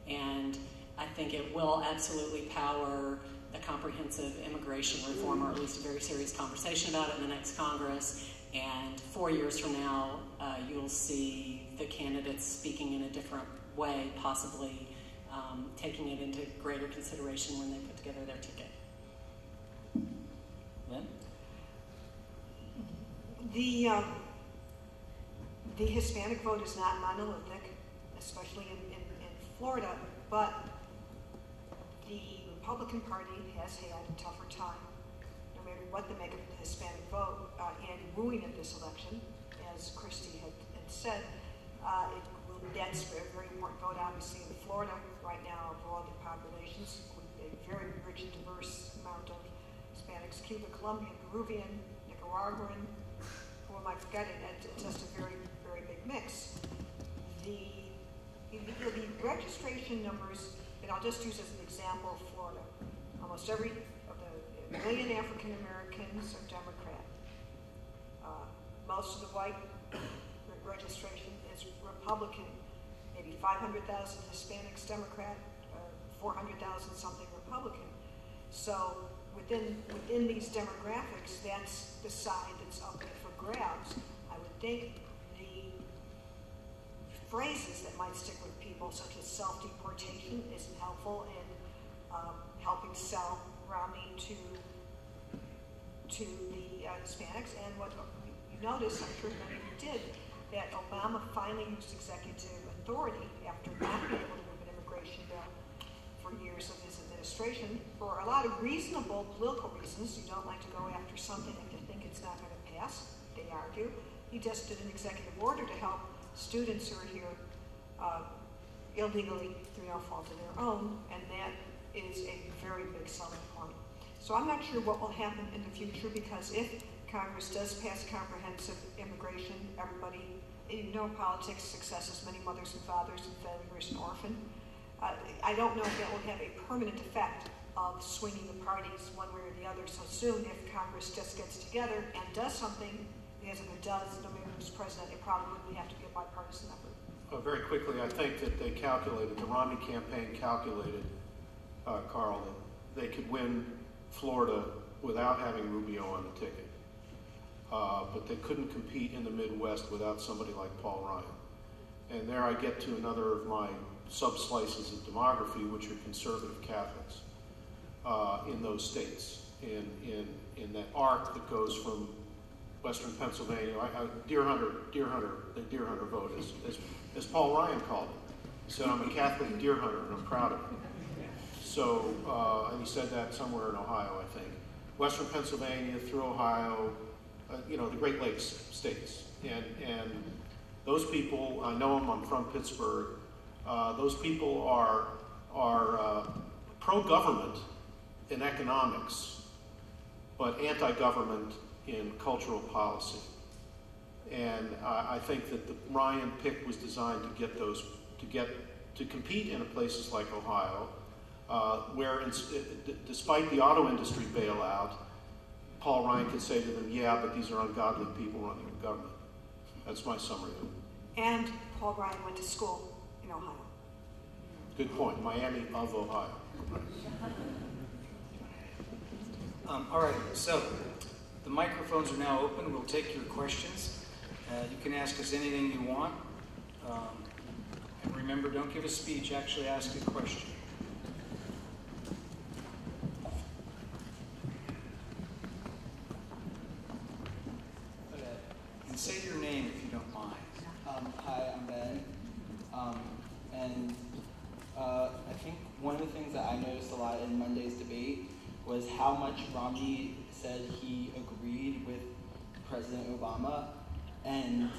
And I think it will absolutely power a comprehensive immigration reform, or at least a very serious conversation about it in the next Congress. And 4 years from now, you'll see the candidates speaking in a different way, possibly taking it into greater consideration when they put together their ticket. Lynn? The Hispanic vote is not monolithic, especially in Florida, but the Republican Party has had a tougher time, no matter what the makeup of the Hispanic vote, in wooing at this election. As Christy had said, that's a very important vote, obviously, in Florida right now, of all the populations, with a very rich and diverse amount of Hispanics, Cuban, Colombian, Peruvian, Nicaraguan. Who am I forgetting? It's just a very, very big mix. The registration numbers, and I'll just use as an example of Florida. Almost every of the million African Americans are Democrat. Most of the white registration is Republican. Maybe 500,000 Hispanics Democrat, 400,000 something Republican. So within these demographics, that's the side that's up there for grabs. I would think the phrases that might stick with people, such as self-deportation, isn't helpful in helping sell Romney to the Hispanics. And what you notice, I'm sure many of you did, that Obama finally used executive authority after not being able to move an immigration bill for years of his administration for a lot of reasonable political reasons. You don't like to go after something if you think it's not going to pass, they argue. He just did an executive order to help students who are here illegally through no fault of their own, and that is a very big selling point. So I'm not sure what will happen in the future, because if Congress does pass comprehensive immigration, everybody, you know, politics, success is many mothers and fathers and failures and orphan. I don't know if that will have a permanent effect of swinging the parties one way or the other so soon. If Congress just gets together and does something, because if it does, no matter who's president, it probably wouldn't have to be a bipartisan effort. Very quickly, I think that they calculated, the Romney campaign calculated, Carl, that they could win Florida without having Rubio on the ticket. But they couldn't compete in the Midwest without somebody like Paul Ryan. And there I get to another of my sub-slices of demography, which are conservative Catholics in those states, in that arc that goes from Western Pennsylvania, Deer Hunter, the Deer Hunter vote, as Paul Ryan called it. He said, I'm a Catholic deer hunter and I'm proud of it. So, and he said that somewhere in Ohio, I think. Western Pennsylvania through Ohio, you know, the Great Lakes states. And those people, I know them, I'm from Pittsburgh, those people are pro-government in economics, but anti-government in cultural policy. And I think that the Ryan pick was designed to get those, to compete in places like Ohio, where despite the auto industry bailout, Paul Ryan could say to them, yeah, but these are ungodly people running the government. That's my summary of it. And Paul Ryan went to school in Ohio. Good point. Miami of Ohio. All right, so the microphones are now open. We'll take your questions. You can ask us anything you want. And remember, don't give a speech, actually ask a question. Okay. And say your name if you don't mind. Hi, I'm Ben. I think one of the things that I noticed a lot in Monday's debate was how much Romney said he agreed with President Obama. And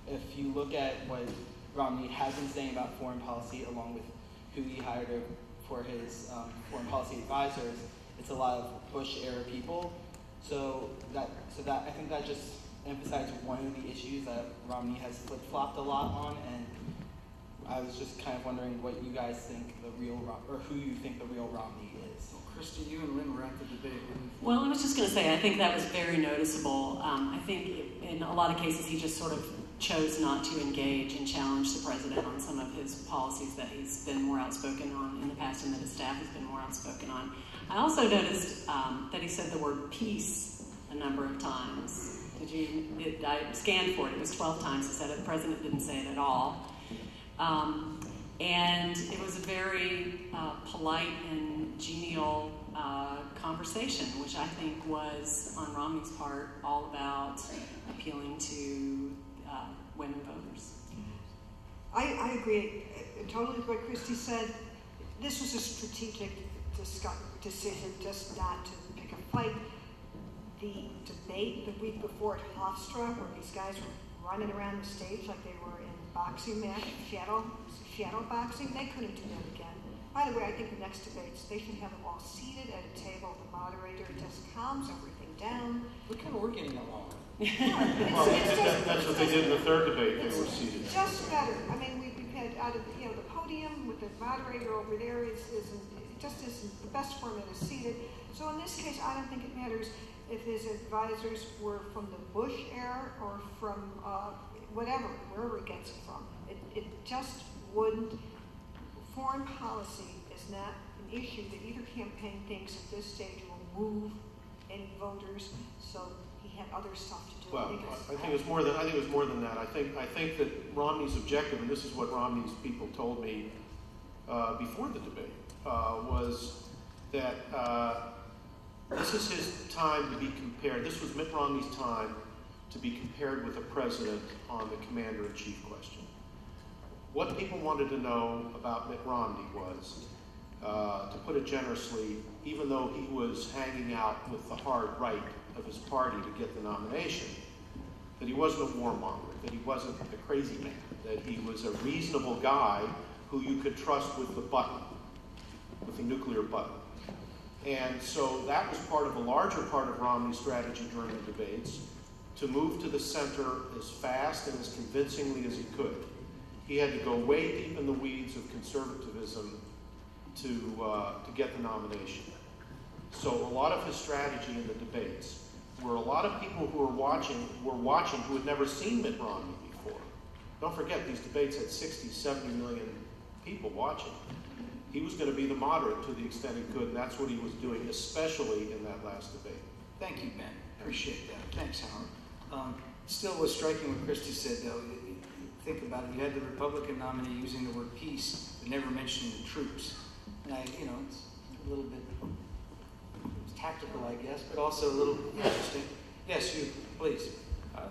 if you look at what Romney has been saying about foreign policy, along with who he hired for his foreign policy advisors, it's a lot of Bush-era people. So I think that just emphasized one of the issues that Romney has flip-flopped a lot on. And I was just kind of wondering what you guys think who you think the real Romney is. Well, Christy, you and Lynn were at the debate. Well, I was just going to say, I think that was very noticeable. I think in a lot of cases he just sort of chose not to engage and challenge the president on some of his policies that he's been more outspoken on in the past and that his staff has been more outspoken on. I also noticed that he said the word peace a number of times. I scanned for it. It was 12 times he said it. The president didn't say it at all. And it was a very polite and genial conversation, which I think was, on Romney's part, all about appealing to women voters. I agree totally with what Christy said. This was a strategic decision just not to pick a fight. The debate the week before at Hofstra, where these guys were running around the stage like they were in boxing match, shadow boxing, they couldn't do that again. By the way, I think the next debates, they should have them all seated at a table. The moderator just calms everything down. Look how we're getting along. Well, that's what they did in the third debate. They were seated. Just better. I mean, we've had out of the podium with the moderator over there isn't the best format is seated. So in this case, I don't think it matters if his advisors were from the Bush era or from wherever it gets it from. It just wouldn't. Foreign policy is not an issue that either campaign thinks at this stage will move any voters. So he had other stuff to do. Well, I think it was more than that. I think that Romney's objective, and this is what Romney's people told me before the debate, was that This is his time to be compared. This was Mitt Romney's time to be compared with a president on the commander-in-chief question. What people wanted to know about Mitt Romney was, to put it generously, even though he was hanging out with the hard right of his party to get the nomination, that he wasn't a warmonger, that he wasn't a crazy man, that he was a reasonable guy who you could trust with the button, with the nuclear button. And so that was part of a larger part of Romney's strategy during the debates, to move to the center as fast and as convincingly as he could. He had to go way deep in the weeds of conservatism to get the nomination. So a lot of his strategy in the debates were a lot of people who were watching who had never seen Mitt Romney before. Don't forget, these debates had 60, 70 million people watching. He was going to be the moderate to the extent he could, and that's what he was doing, especially in that last debate. Thank you, Ben. Appreciate that. Thanks, Howard. Still was striking what Christie said, though. Think about it. You had the Republican nominee using the word peace, but never mentioning the troops. And it's a little bit tactical, I guess, but also a little interesting. Yes, you, please.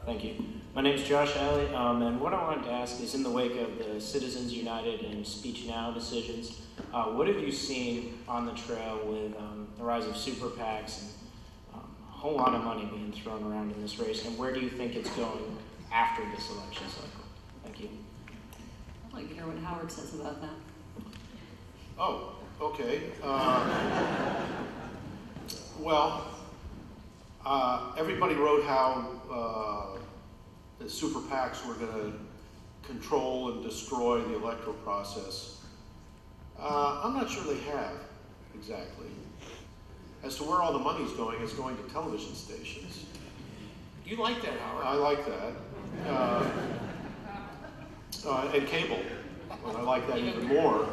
Thank you. My name is Josh Alley, and what I wanted to ask is, in the wake of the Citizens United and Speech Now decisions, what have you seen on the trail with the rise of super PACs and a whole lot of money being thrown around in this race, and where do you think it's going after this election cycle? Thank you. I'd like to hear what Howard says about that. Oh, okay. Well, everybody wrote how the super PACs were going to control and destroy the electoral process. I'm not sure they have, exactly. As to where all the money's going, it's going to television stations. You like that, Howard? I like that. And cable. Well, I like that even more.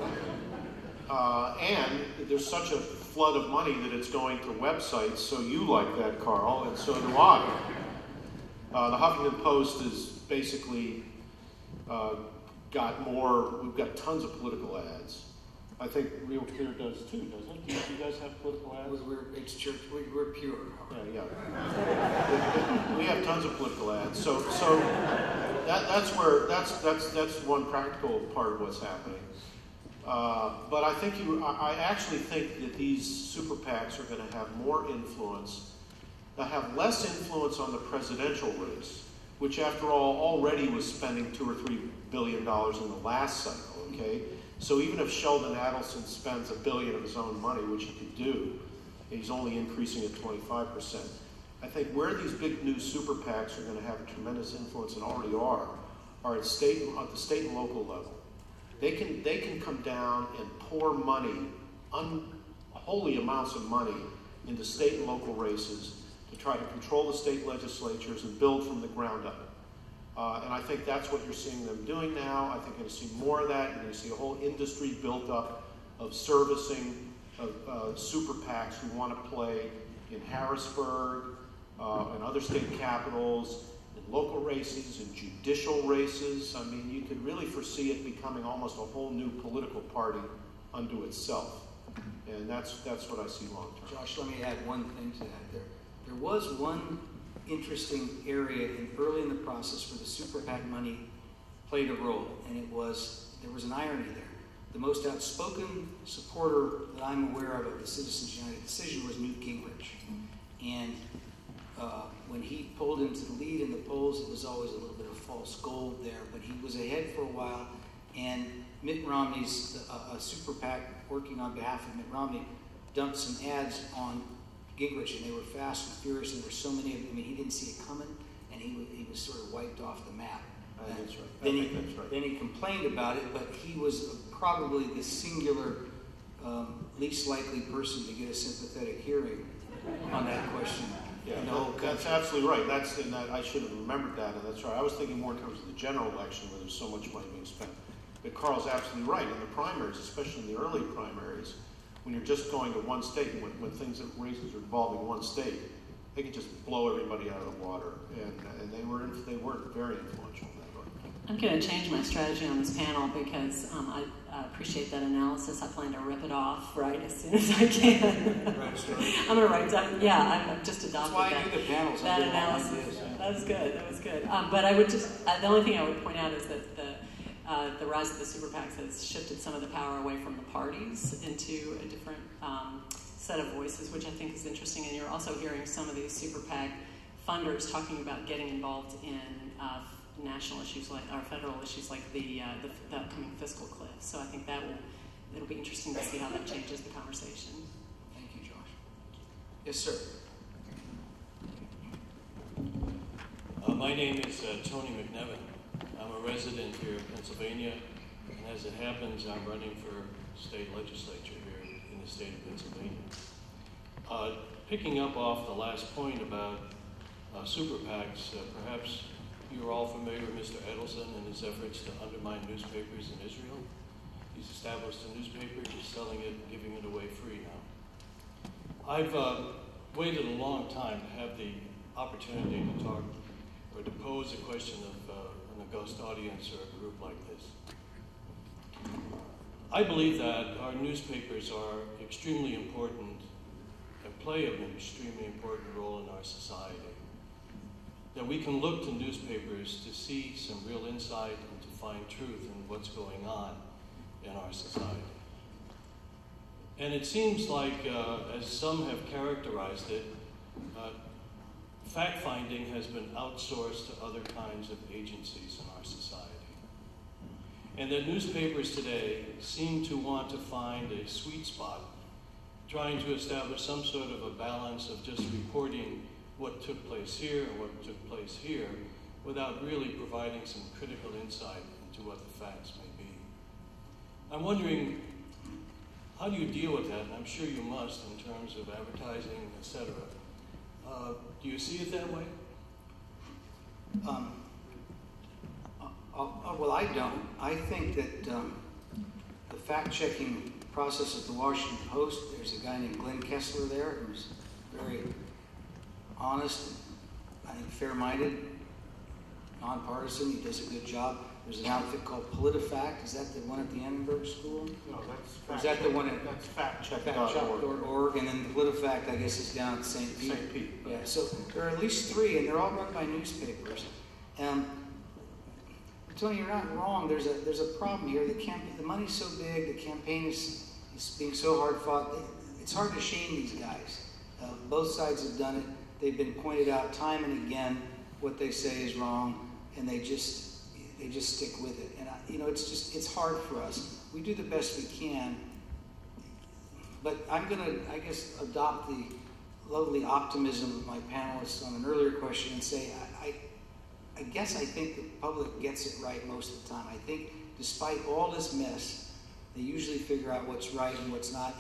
And there's such a flood of money that it's going to websites, so you like that, Carl, and so do I. The Huffington Post is basically we've got tons of political ads. I think RealClear does too, doesn't it? Do you guys have political ads? It's church. We're pure. Yeah. We have tons of political ads. So that's one practical part of what's happening. But I actually think that these super PACs are going to have more influence. They'll have less influence on the presidential race, which after all already was spending $2 or $3 billion in the last cycle, okay? So even if Sheldon Adelson spends $1 billion of his own money, which he could do, he's only increasing at 25%. I think where these big new super PACs are going to have a tremendous influence, and already are at the state and local level. They can come down and pour money, unholy amounts of money, into state and local races to try to control the state legislatures and build from the ground up. And I think that's what you're seeing them doing now. I think you're going to see more of that. You're going to see a whole industry built up of servicing of super PACs who want to play in Harrisburg and other state capitals, in local races, in judicial races. I mean, you could really foresee it becoming almost a whole new political party unto itself. And that's what I see long term. Josh, let me add one thing to that there. There was one interesting area early in the process where the super PAC money played a role, and there was an irony there. The most outspoken supporter that I'm aware of the Citizens United decision was Newt Gingrich. And when he pulled into the lead in the polls, it was always a little bit of false gold there, but he was ahead for a while, and Mitt Romney's super PAC working on behalf of Mitt Romney dumped some ads on Gingrich, and they were fast and furious, and there were so many of them. I mean, he didn't see it coming, and he was sort of wiped off the map. That's right. Then he complained about it, but he was probably the singular least likely person to get a sympathetic hearing on that question. Yeah, that's absolutely right. I should have remembered that, and that's right. I was thinking more in terms of the general election where there's so much money being spent. But Carl's absolutely right. In the primaries, especially in the early primaries, when you're just going to one state, and when races are involving one state, they can just blow everybody out of the water, and they were very influential in that way. I'm going to change my strategy on this panel because I appreciate that analysis. I plan to rip it off right as soon as I can. I'm going to write down. Yeah, I've just adopted That's why I do the panels. that analysis. That was good. That was good. But I would just the only thing I would point out is that the rise of the super PACs has shifted some of the power away from the parties into a different set of voices, which I think is interesting. And you're also hearing some of these super PAC funders talking about getting involved in national issues or federal issues like the upcoming fiscal cliff. So I think it'll be interesting to see how that changes the conversation. Thank you, Josh. Yes, sir. My name is Tony McNevin. I'm a resident here in Pennsylvania, and as it happens, I'm running for state legislature here in the state of Pennsylvania. Picking up off the last point about super PACs, perhaps you're all familiar with Mr. Edelson and his efforts to undermine newspapers in Israel. He's established a newspaper, he's selling it and giving it away free now. I've waited a long time to have the opportunity to talk or to pose a question of an august audience or a group like this. I believe that our newspapers are extremely important and play an extremely important role in our society. That we can look to newspapers to see some real insight and to find truth in what's going on in our society. And it seems like, as some have characterized it, fact-finding has been outsourced to other kinds of agencies in our society. And that newspapers today seem to want to find a sweet spot, trying to establish some sort of a balance of just reporting what took place here and what took place here, without really providing some critical insight into what the facts may be. I'm wondering, how do you deal with that? And I'm sure you must in terms of advertising, etc. Do you see it that way? Well, I don't. I think that the fact-checking process at the Washington Post, there's a guy named Glenn Kessler there who's very honest, I think fair-minded, nonpartisan. He does a good job. There's an outfit called PolitiFact. Is that the one at the Annenberg School? No, that's Or is that the one at that's factcheck.org. factcheck.org, and then the PolitiFact, I guess, is down at St. Pete. St. Pete. Yeah, so there are at least 3, and they're all run by newspapers. Tony, you're not wrong. There's a problem here. The money's so big. The campaign is being so hard fought. It's hard to shame these guys. Both sides have done it. They've been pointed out time and again. What they say is wrong, and they just stick with it. And it's hard for us. We do the best we can, but I'm going to, I guess, adopt the lovely optimism of my panelists on an earlier question and say I guess I think the public gets it right most of the time. I think despite all this mess, they usually figure out what's right and what's not,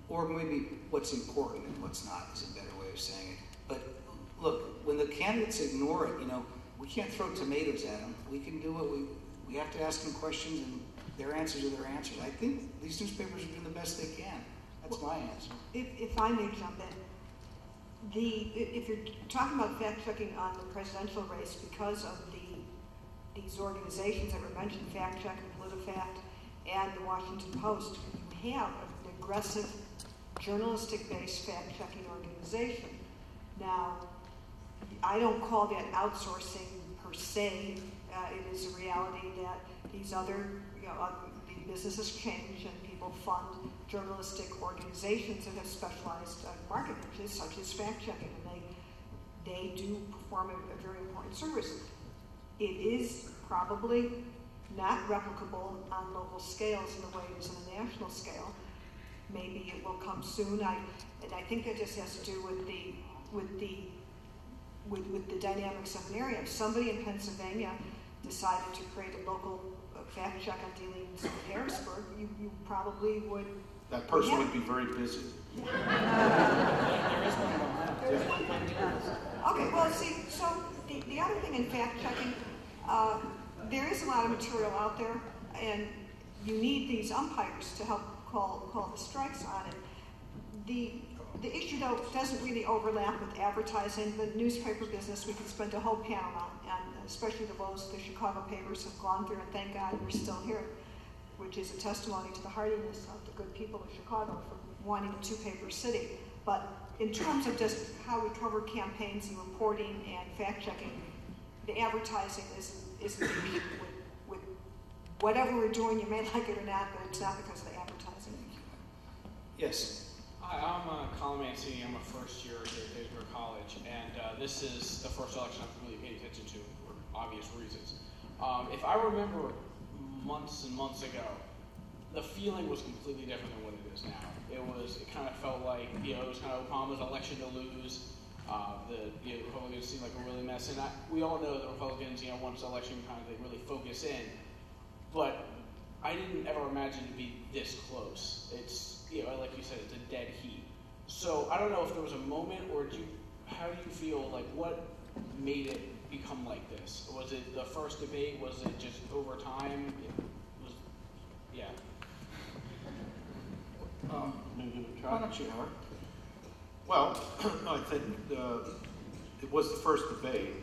or maybe what's important and what's not is a better way of saying it. But look, when the candidates ignore it, we can't throw tomatoes at them. We can do what we have to ask them questions, and their answers are their answers. I think these newspapers are doing the best they can. That's my answer. If I may jump in. If you're talking about fact-checking on the presidential race, because of these organizations that were mentioned, Fact Check and PolitiFact and the Washington Post, you have an aggressive journalistic-based fact-checking organization. Now, I don't call that outsourcing per se. It is a reality that these other the businesses change and people fund journalistic organizations that have specialized market niches, such as fact-checking, and they do perform a very important service. It is probably not replicable on local scales in the way it is on a national scale. Maybe it will come soon. And I think that just has to do with the dynamics of an area. If somebody in Pennsylvania decided to create a local fact check on dealings in Harrisburg, you probably would. That person would be very busy. There is one. Okay, well, see, so the other thing in fact checking, there is a lot of material out there, and you need these umpires to help call the strikes on it. The issue, though, doesn't really overlap with advertising. The newspaper business we can spend a whole panel on, and especially the woes the Chicago papers have gone through, and thank God we're still here, which is a testimony to the hardiness of the good people of Chicago for wanting a two-paper city. But in terms of just how we cover campaigns and reporting and fact-checking, the advertising isn't the issue. With whatever we're doing, you may like it or not, but it's not because of the advertising. Yes. Hi, I'm Colin Mancini. I'm a first year here at Gettysburg College, and this is the first election I've really paid attention to for obvious reasons. If I remember months and months ago, the feeling was completely different than what it is now. It kind of felt like, it was kind of Obama's election to lose. The Republicans seemed like a really mess, and we all know that Republicans, once the election they really focus in. But I didn't ever imagine it to be this close. It's, like you said, it's a dead heat. So I don't know if there was a moment, or how do you feel, what made it become like this? Was it the first debate? Was it just over time? Yeah. Why don't you, Howard? Well, I think it was the first debate,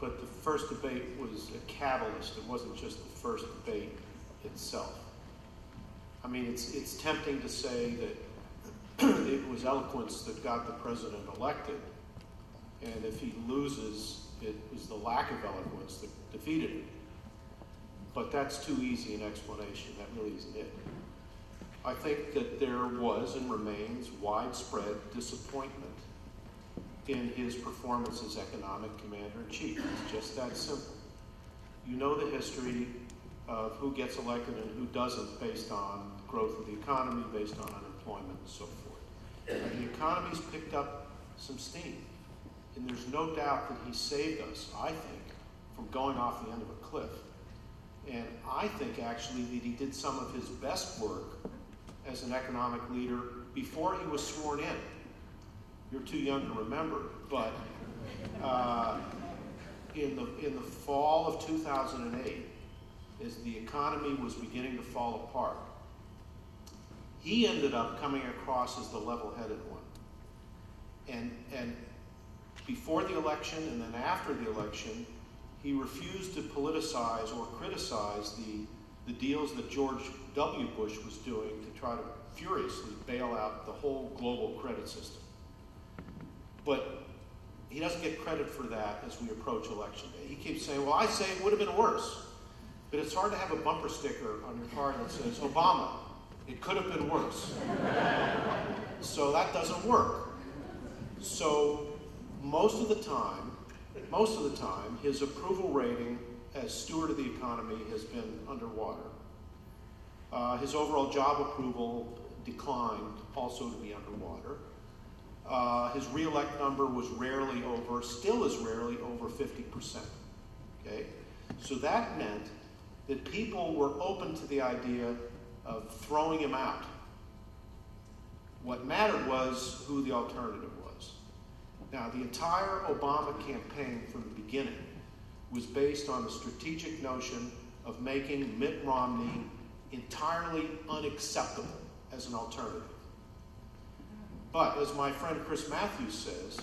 but the first debate was a catalyst. It wasn't just the first debate itself. I mean, it's tempting to say that it was eloquence that got the president elected, and if he loses, it was the lack of eloquence that defeated him. But that's too easy an explanation. That really isn't it. I think that there was and remains widespread disappointment in his performance as economic commander-in-chief. It's just that simple. You know the history of who gets elected and who doesn't based on growth of the economy, based on unemployment, and so forth. And the economy's picked up some steam. And there's no doubt that he saved us, I think, from going off the end of a cliff. And I think, actually, that he did some of his best work as an economic leader before he was sworn in. You're too young to remember, but in the fall of 2008, as the economy was beginning to fall apart, he ended up coming across as the level-headed one. And before the election and then after the election, he refused to politicize or criticize the deals that George W. Bush was doing to try to furiously bail out the whole global credit system. But he doesn't get credit for that as we approach election day. He keeps saying, well, I say it would have been worse. But it's hard to have a bumper sticker on your car that says, Obama, it could have been worse. So that doesn't work. So most of the time, his approval rating as steward of the economy has been underwater. His overall job approval declined also to be underwater. His re-elect number was still is rarely over 50%. Okay? So that meant that people were open to the idea of throwing him out. What mattered was who the alternative was. Now, the entire Obama campaign from the beginning was based on the strategic notion of making Mitt Romney entirely unacceptable as an alternative. But as my friend Chris Matthews says,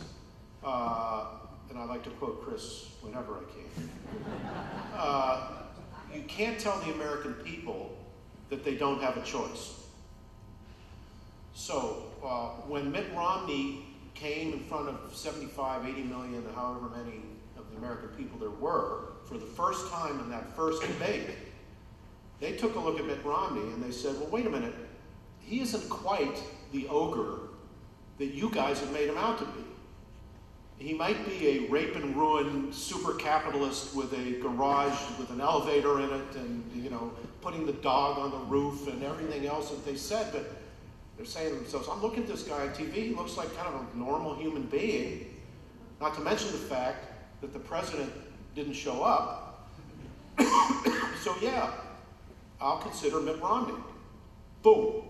and I like to quote Chris whenever I can, you can't tell the American people that they don't have a choice. So when Mitt Romney came in front of 75, 80 million, however many of the American people there were, for the first time in that first debate, they took a look at Mitt Romney and they said, well, wait a minute, he isn't quite the ogre that you guys have made him out to be. He might be a rape and ruin super capitalist with a garage with an elevator in it and, putting the dog on the roof and everything else that they said, but they're saying to themselves, I'm looking at this guy on TV, he looks like kind of a normal human being, not to mention the fact that the president didn't show up. So yeah, I'll consider Mitt Romney. Boom.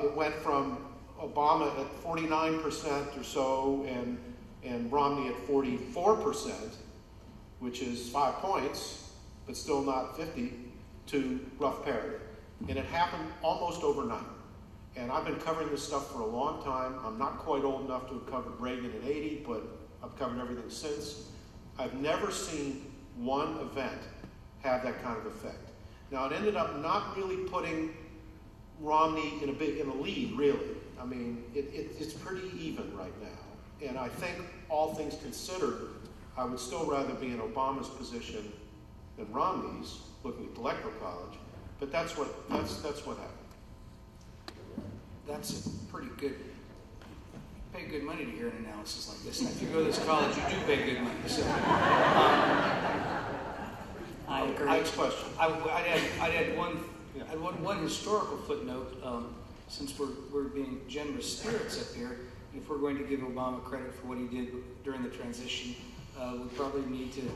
It went from Obama at 49% or so and Romney at 44%, which is 5 points, but still not 50, to rough parity. And it happened almost overnight. And I've been covering this stuff for a long time. I'm not quite old enough to have covered Reagan in '80, but I've covered everything since. I've never seen one event have that kind of effect. Now, it ended up not really putting Romney in a lead, really. I mean, it's pretty even right now. And I think, all things considered, I would still rather be in Obama's position than Romney's, looking at the Electoral College. But that's what happened. That's pretty good. You pay good money to hear an analysis like this. And if you go to this college, you do pay good money. So, I agree. Next question. I'd add one historical footnote. Since we're being generous spirits up here, if we're going to give Obama credit for what he did during the transition, we probably need to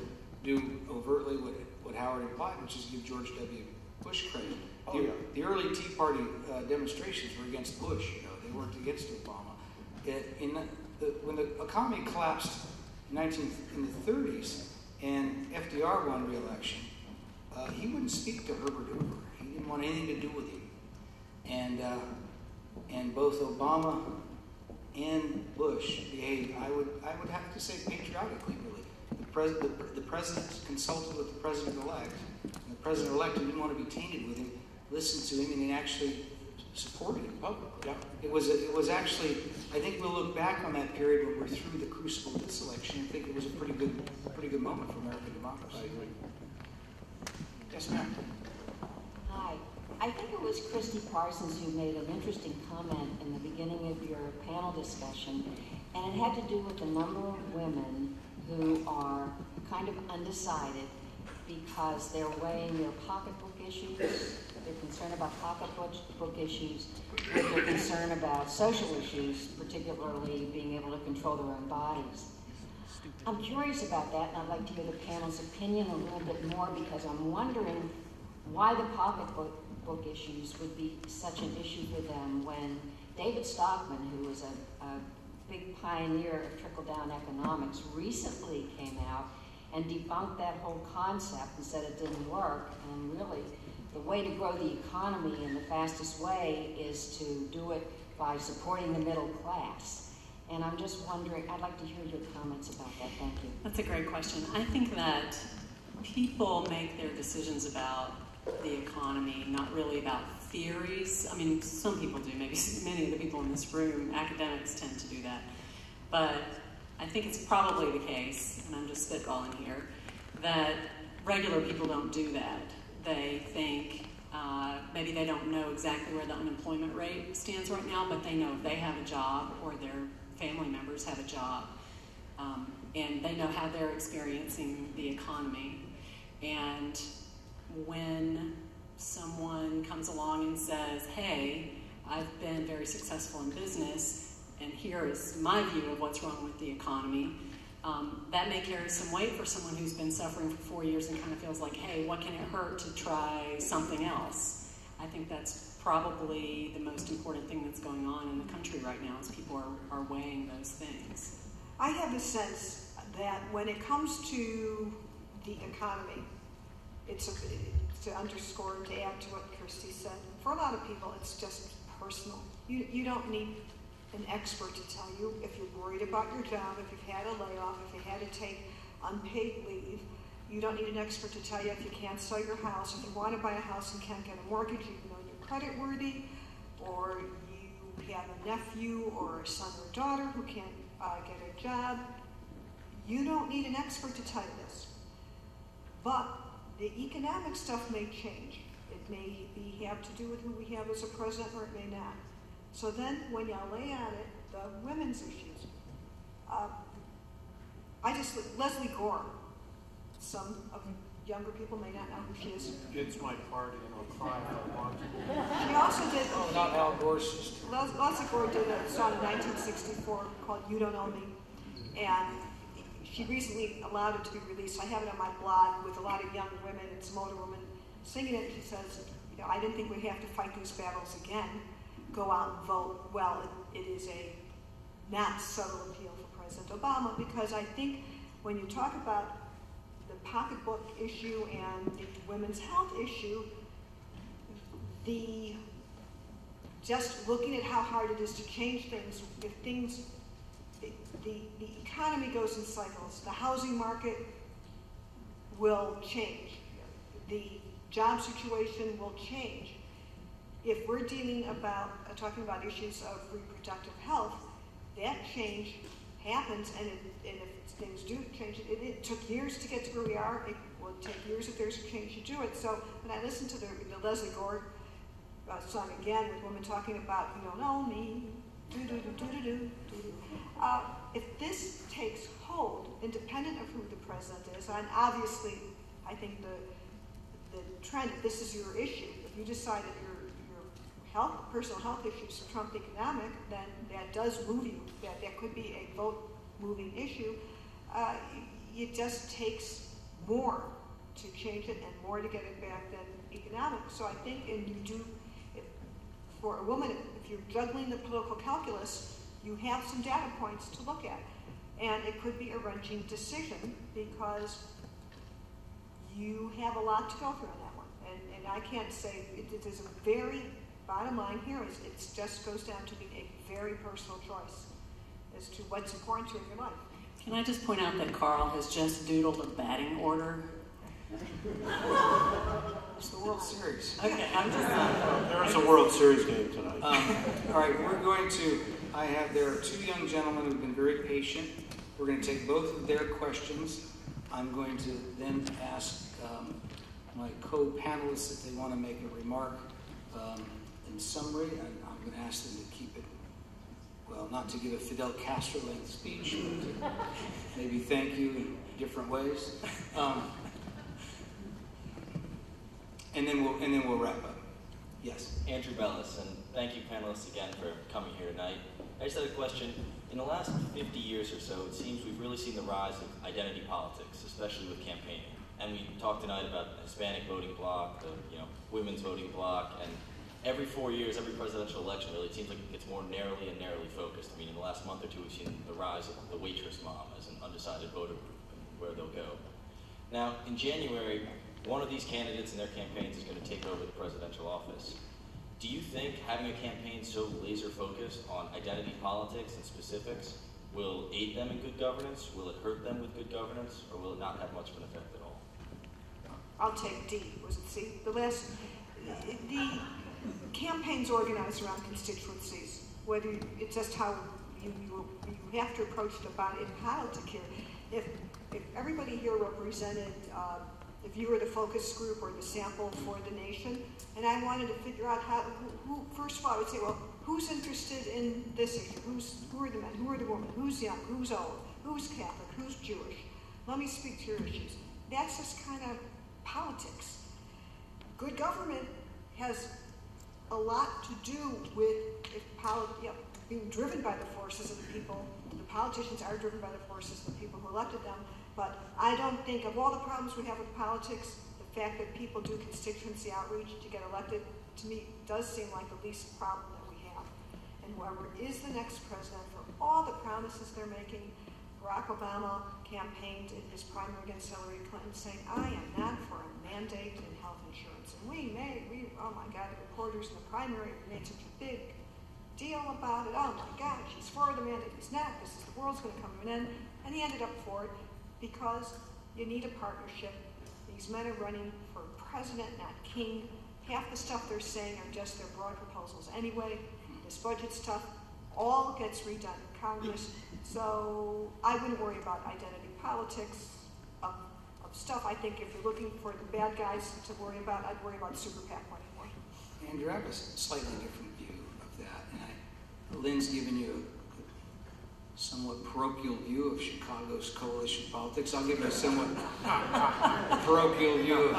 do overtly what Howard implied, which is give George W. Bush credit. The early Tea Party demonstrations were against Bush. They weren't against Obama. When the economy collapsed in the 30s and FDR won re-election, he wouldn't speak to Herbert Hoover. He didn't want anything to do with him. And both Obama and Bush behaved, I would have to say, patriotically, really. The president consulted with the president-elect, and the president-elect, who didn't want to be tainted with him, listened to him, and he actually supported him publicly. It was actually, I think we'll look back on that period when we're through the crucible of this election and think it was a pretty good moment for American democracy. I agree. Yes, ma'am. Hi. I think it was Christy Parsons who made an interesting comment in the beginning of your panel discussion, and it had to do with the number of women who are kind of undecided because they're weighing their pocketbook issues, they're concerned about pocketbook issues, they're concerned about social issues, particularly being able to control their own bodies. I'm curious about that, and I'd like to hear the panel's opinion a little bit more, because I'm wondering why the pocketbook issues would be such an issue for them when David Stockman, who was a big pioneer of trickle-down economics, recently came out and debunked that whole concept and said it didn't work. And really, the way to grow the economy in the fastest way is to do it by supporting the middle class. And I'm just wondering, I'd like to hear your comments about that. Thank you. That's a great question. I think that people make their decisions about the economy, not really about theories. I mean, some people do. Maybe many of the people in this room, academics, tend to do that. But I think it's probably the case, and I'm just spitballing here, that regular people don't do that. They think, maybe they don't know exactly where the unemployment rate stands right now, but they know if they have a job or their family members have a job, and they know how they're experiencing the economy. And when someone comes along and says, hey, I've been very successful in business, and here is my view of what's wrong with the economy, that may carry some weight for someone who's been suffering for 4 years and kind of feels like, hey, what can it hurt to try something else? I think that's probably the most important thing that's going on in the country right now, is people are weighing those things. I have a sense that when it comes to the economy, to underscore and to add to what Kirsty said, for a lot of people it's just personal. You don't need an expert to tell you if you're worried about your job, if you've had a layoff, if you had to take unpaid leave. You don't need an expert to tell you if you can't sell your house, if you want to buy a house and can't get a mortgage even though you're credit worthy, or you have a nephew or a son or daughter who can't get a job. You don't need an expert to tell you this. But the economic stuff may change. It may have to do with who we have as a president, or it may not. So then, when you lay at it, the women's issues, Leslie Gore, some of younger people may not know who she is. It's my party, and I'll cry if I want to. She also did. Oh, not Al Gore's sister. Leslie Gore did a song in 1964 called "You Don't Own Me," and she recently allowed it to be released. I have it on my blog with a lot of young women and some older women singing it. She says, I didn't think we'd have to fight these battles again. Go out and vote. Well, it is a not subtle appeal for President Obama, because I think when you talk about the pocketbook issue and the women's health issue, the just looking at how hard it is to change things, if things, the economy goes in cycles, the housing market will change, the job situation will change. If we're talking about issues of reproductive health, that change happens, and if things do change, it took years to get to where we are. It will take years if there's a change to do it. So when I listen to the Leslie Gore song again, with women talking about, you don't know me, if this takes hold, independent of who the president is, and obviously I think the trend, if this is your issue, if you decide that your personal health issues trump economic, then that does move you. That could be a vote-moving issue. It just takes more to change it and more to get it back than economic. So I think, for a woman, if you're juggling the political calculus, you have some data points to look at. And it could be a wrenching decision because you have a lot to go through on that one. And I can't say, it is a very, bottom line here is it just goes down to being a very personal choice as to what's important to you in your life. Can I just point out that Carl has just doodled a batting order? It's the World Series. Okay, I'm just There's a World Series game tonight. All right, there are two young gentlemen who've been very patient. We're going to take both of their questions. I'm going to then ask my co-panelists if they want to make a remark in summary. I'm going to ask them to keep it, well, not to give a Fidel Castro-length speech, but to maybe thank you in different ways. And then we'll wrap up. Yes. Andrew Bellis, and thank you panelists again for coming here tonight. I just had a question. In the last 50 years or so, it seems we've really seen the rise of identity politics, especially with campaigning. And we talked tonight about the Hispanic voting bloc, the women's voting bloc, and every 4 years, every presidential election, really, it seems like it gets more narrowly and narrowly focused. I mean, in the last month or two, we've seen the rise of the waitress mom as an undecided voter group and where they'll go. Now, in January, one of these candidates and their campaigns is going to take over the presidential office. Do you think having a campaign so laser-focused on identity politics and specifics will aid them in good governance? Will it hurt them with good governance? Or will it not have much of an effect at all? I'll take D. Was it C? The campaign's organized around constituencies. Whether it's just how you have to approach the body of politic here. If everybody here represented, if you were the focus group or the sample for the nation, and I wanted to figure out who first of all, I would say, well, who's interested in this issue? Who are the men? Who are the women? Who's young? Who's old? Who's Catholic? Who's Jewish? Let me speak to your issues. That's just kind of politics. Good government has a lot to do with being driven by the forces of the people. The politicians are driven by the forces of the people who elected them. But I don't think, of all the problems we have with politics, the fact that people do constituency outreach to get elected, to me, does seem like the least problem that we have. And whoever is the next president, for all the promises they're making, Barack Obama campaigned in his primary against Hillary Clinton saying, I am not for a mandate in health insurance. And oh my God, the reporters in the primary made such a big deal about it. Oh my God, he's for the mandate. He's not. The world's going to come to an end. And he ended up for it because you need a partnership. These men are running for president, not king. Half the stuff they're saying are just their broad proposals anyway. This budget stuff all gets redone in Congress. So I wouldn't worry about identity politics of stuff. I think if you're looking for the bad guys to worry about, I'd worry about Super PAC money more. Andrew, I have a slightly different view of that. And Lynn's given you a somewhat parochial view of Chicago's coalition politics. I'll give you a somewhat parochial view of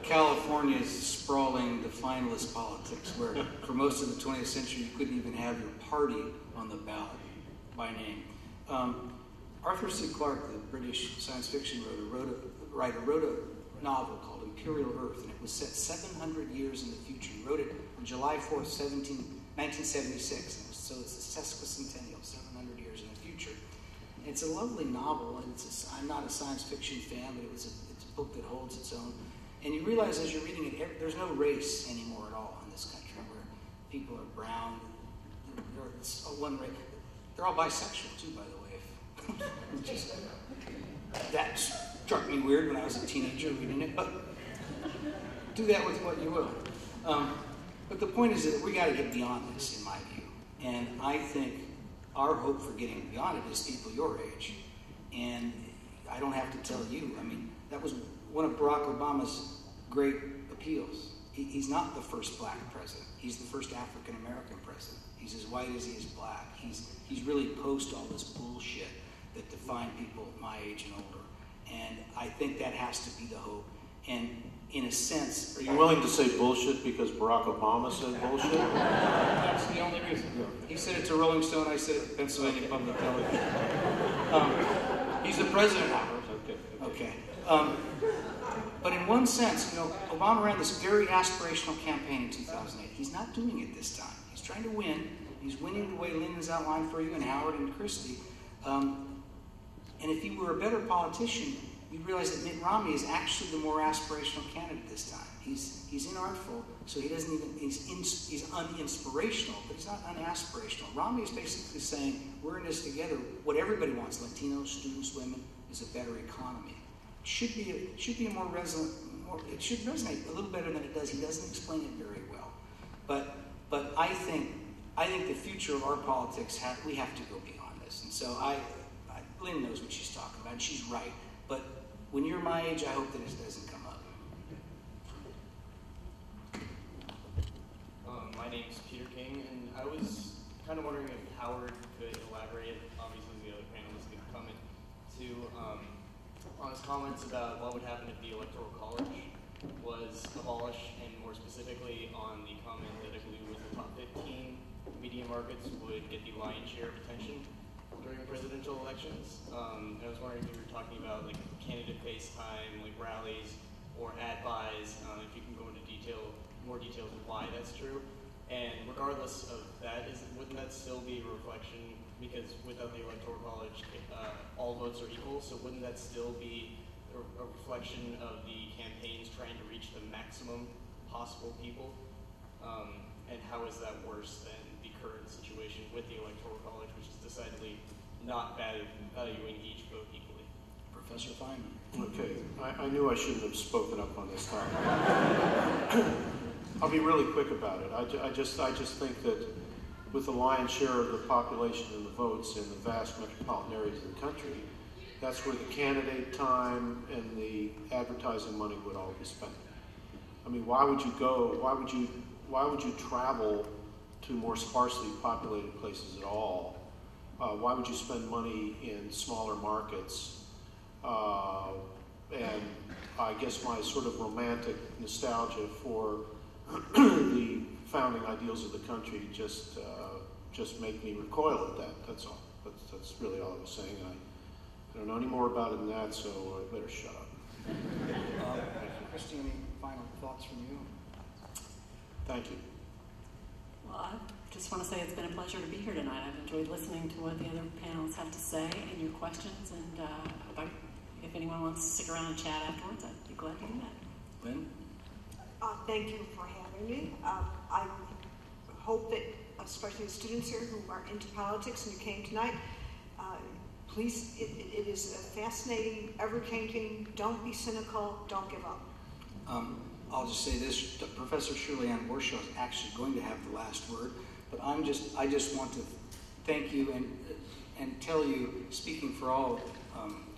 California's sprawling definalist politics, where for most of the 20th century you couldn't even have your party on the ballot by name. Arthur C. Clarke, the British science fiction writer, wrote a novel called Imperial Earth, and it was set 700 years in the future. He wrote it on July 4th, 1976. So it's a sesquicentennial, 700 years in the future. And it's a lovely novel, and I'm not a science fiction fan, but it's a book that holds its own. And you realize as you're reading it, there's no race anymore at all in this country, where people are brown. They're all bisexual too, by the way. That struck me weird when I was a teenager reading it, but do that with what you will. But the point is that we got to get beyond this, in my view. And I think our hope for getting beyond it is people your age. And I don't have to tell you, I mean, that was one of Barack Obama's great appeals. He's not the first black president. He's the first African-American president. He's as white as he is black. He's really post all this bullshit that defined people my age and older. And I think that has to be the hope. And in a sense... Are you willing to say bullshit because Barack Obama said bullshit? That's the only reason. He said it to Rolling Stone, I said it to Pennsylvania Public Television. He's the president now. Okay. But in one sense, Obama ran this very aspirational campaign in 2008. He's not doing it this time. He's trying to win. He's winning the way Lynn has outlined for you and Howard and Christie. And if he were a better politician, you'd realize that Mitt Romney is actually the more aspirational candidate this time. He's inartful, so he doesn't even, he's uninspirational, but he's not unaspirational. Romney is basically saying, we're in this together. What everybody wants, Latinos, students, women, is a better economy. It should be a more resonant, it should resonate a little better than it does. He doesn't explain it very well. But I think the future of our politics, we have to go beyond this. And so Lynn knows what she's talking about, and she's right. But when you're my age, I hope that it doesn't come up. My name's Peter King, and I was kind of wondering if Howard could elaborate, obviously the other panelists can comment, on his comments about what would happen if the Electoral College was abolished, and more specifically on the comment that I believe was the top 15 media markets would get the lion's share of attention during presidential elections. I was wondering if you were talking about like candidate FaceTime, like rallies, or ad buys, if you can go into more details of why that's true. And regardless of that, wouldn't that still be a reflection, because without the Electoral College, all votes are equal, so wouldn't that still be a reflection of the campaigns trying to reach the maximum possible people? And how is that worse than the current situation with the Electoral College, which is decidedly not valuing each vote equally? Professor Feynman. Okay, I knew I shouldn't have spoken up on this topic. I'll be really quick about it. I just think that with the lion's share of the population and the votes in the vast metropolitan areas of the country, that's where the candidate time and the advertising money would all be spent. I mean, why would you travel to more sparsely populated places at all? Why would you spend money in smaller markets? And I guess my sort of romantic nostalgia for the founding ideals of the country just make me recoil at that. That's all. That's really all I was saying. I don't know any more about it than that, so I better shut up. Christy, any final thoughts from you? Thank you. Well, I just want to say it's been a pleasure to be here tonight. I've enjoyed listening to what the other panelists have to say and your questions, and if anyone wants to stick around and chat afterwards, I'd be glad to do that. Lynn? Thank you for having me. I hope that, especially the students here who are into politics and who came tonight, please, it is fascinating, ever-changing. Don't be cynical. Don't give up. I'll just say this: Professor Shirley Ann Warshaw is actually going to have the last word, but I just want to thank you and tell you, speaking for all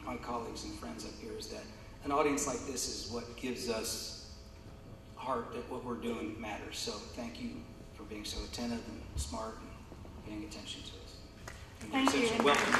my colleagues and friends up here, is that an audience like this is what gives us heart that what we're doing matters. So thank you for being so attentive and smart and paying attention to us. And thank you. So welcome.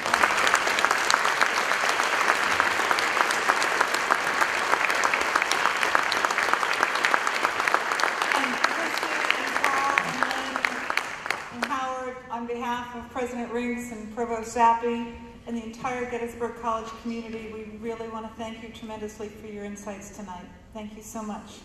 On behalf of President Riggs and Provost Zappi and the entire Gettysburg College community, we really want to thank you tremendously for your insights tonight. Thank you so much.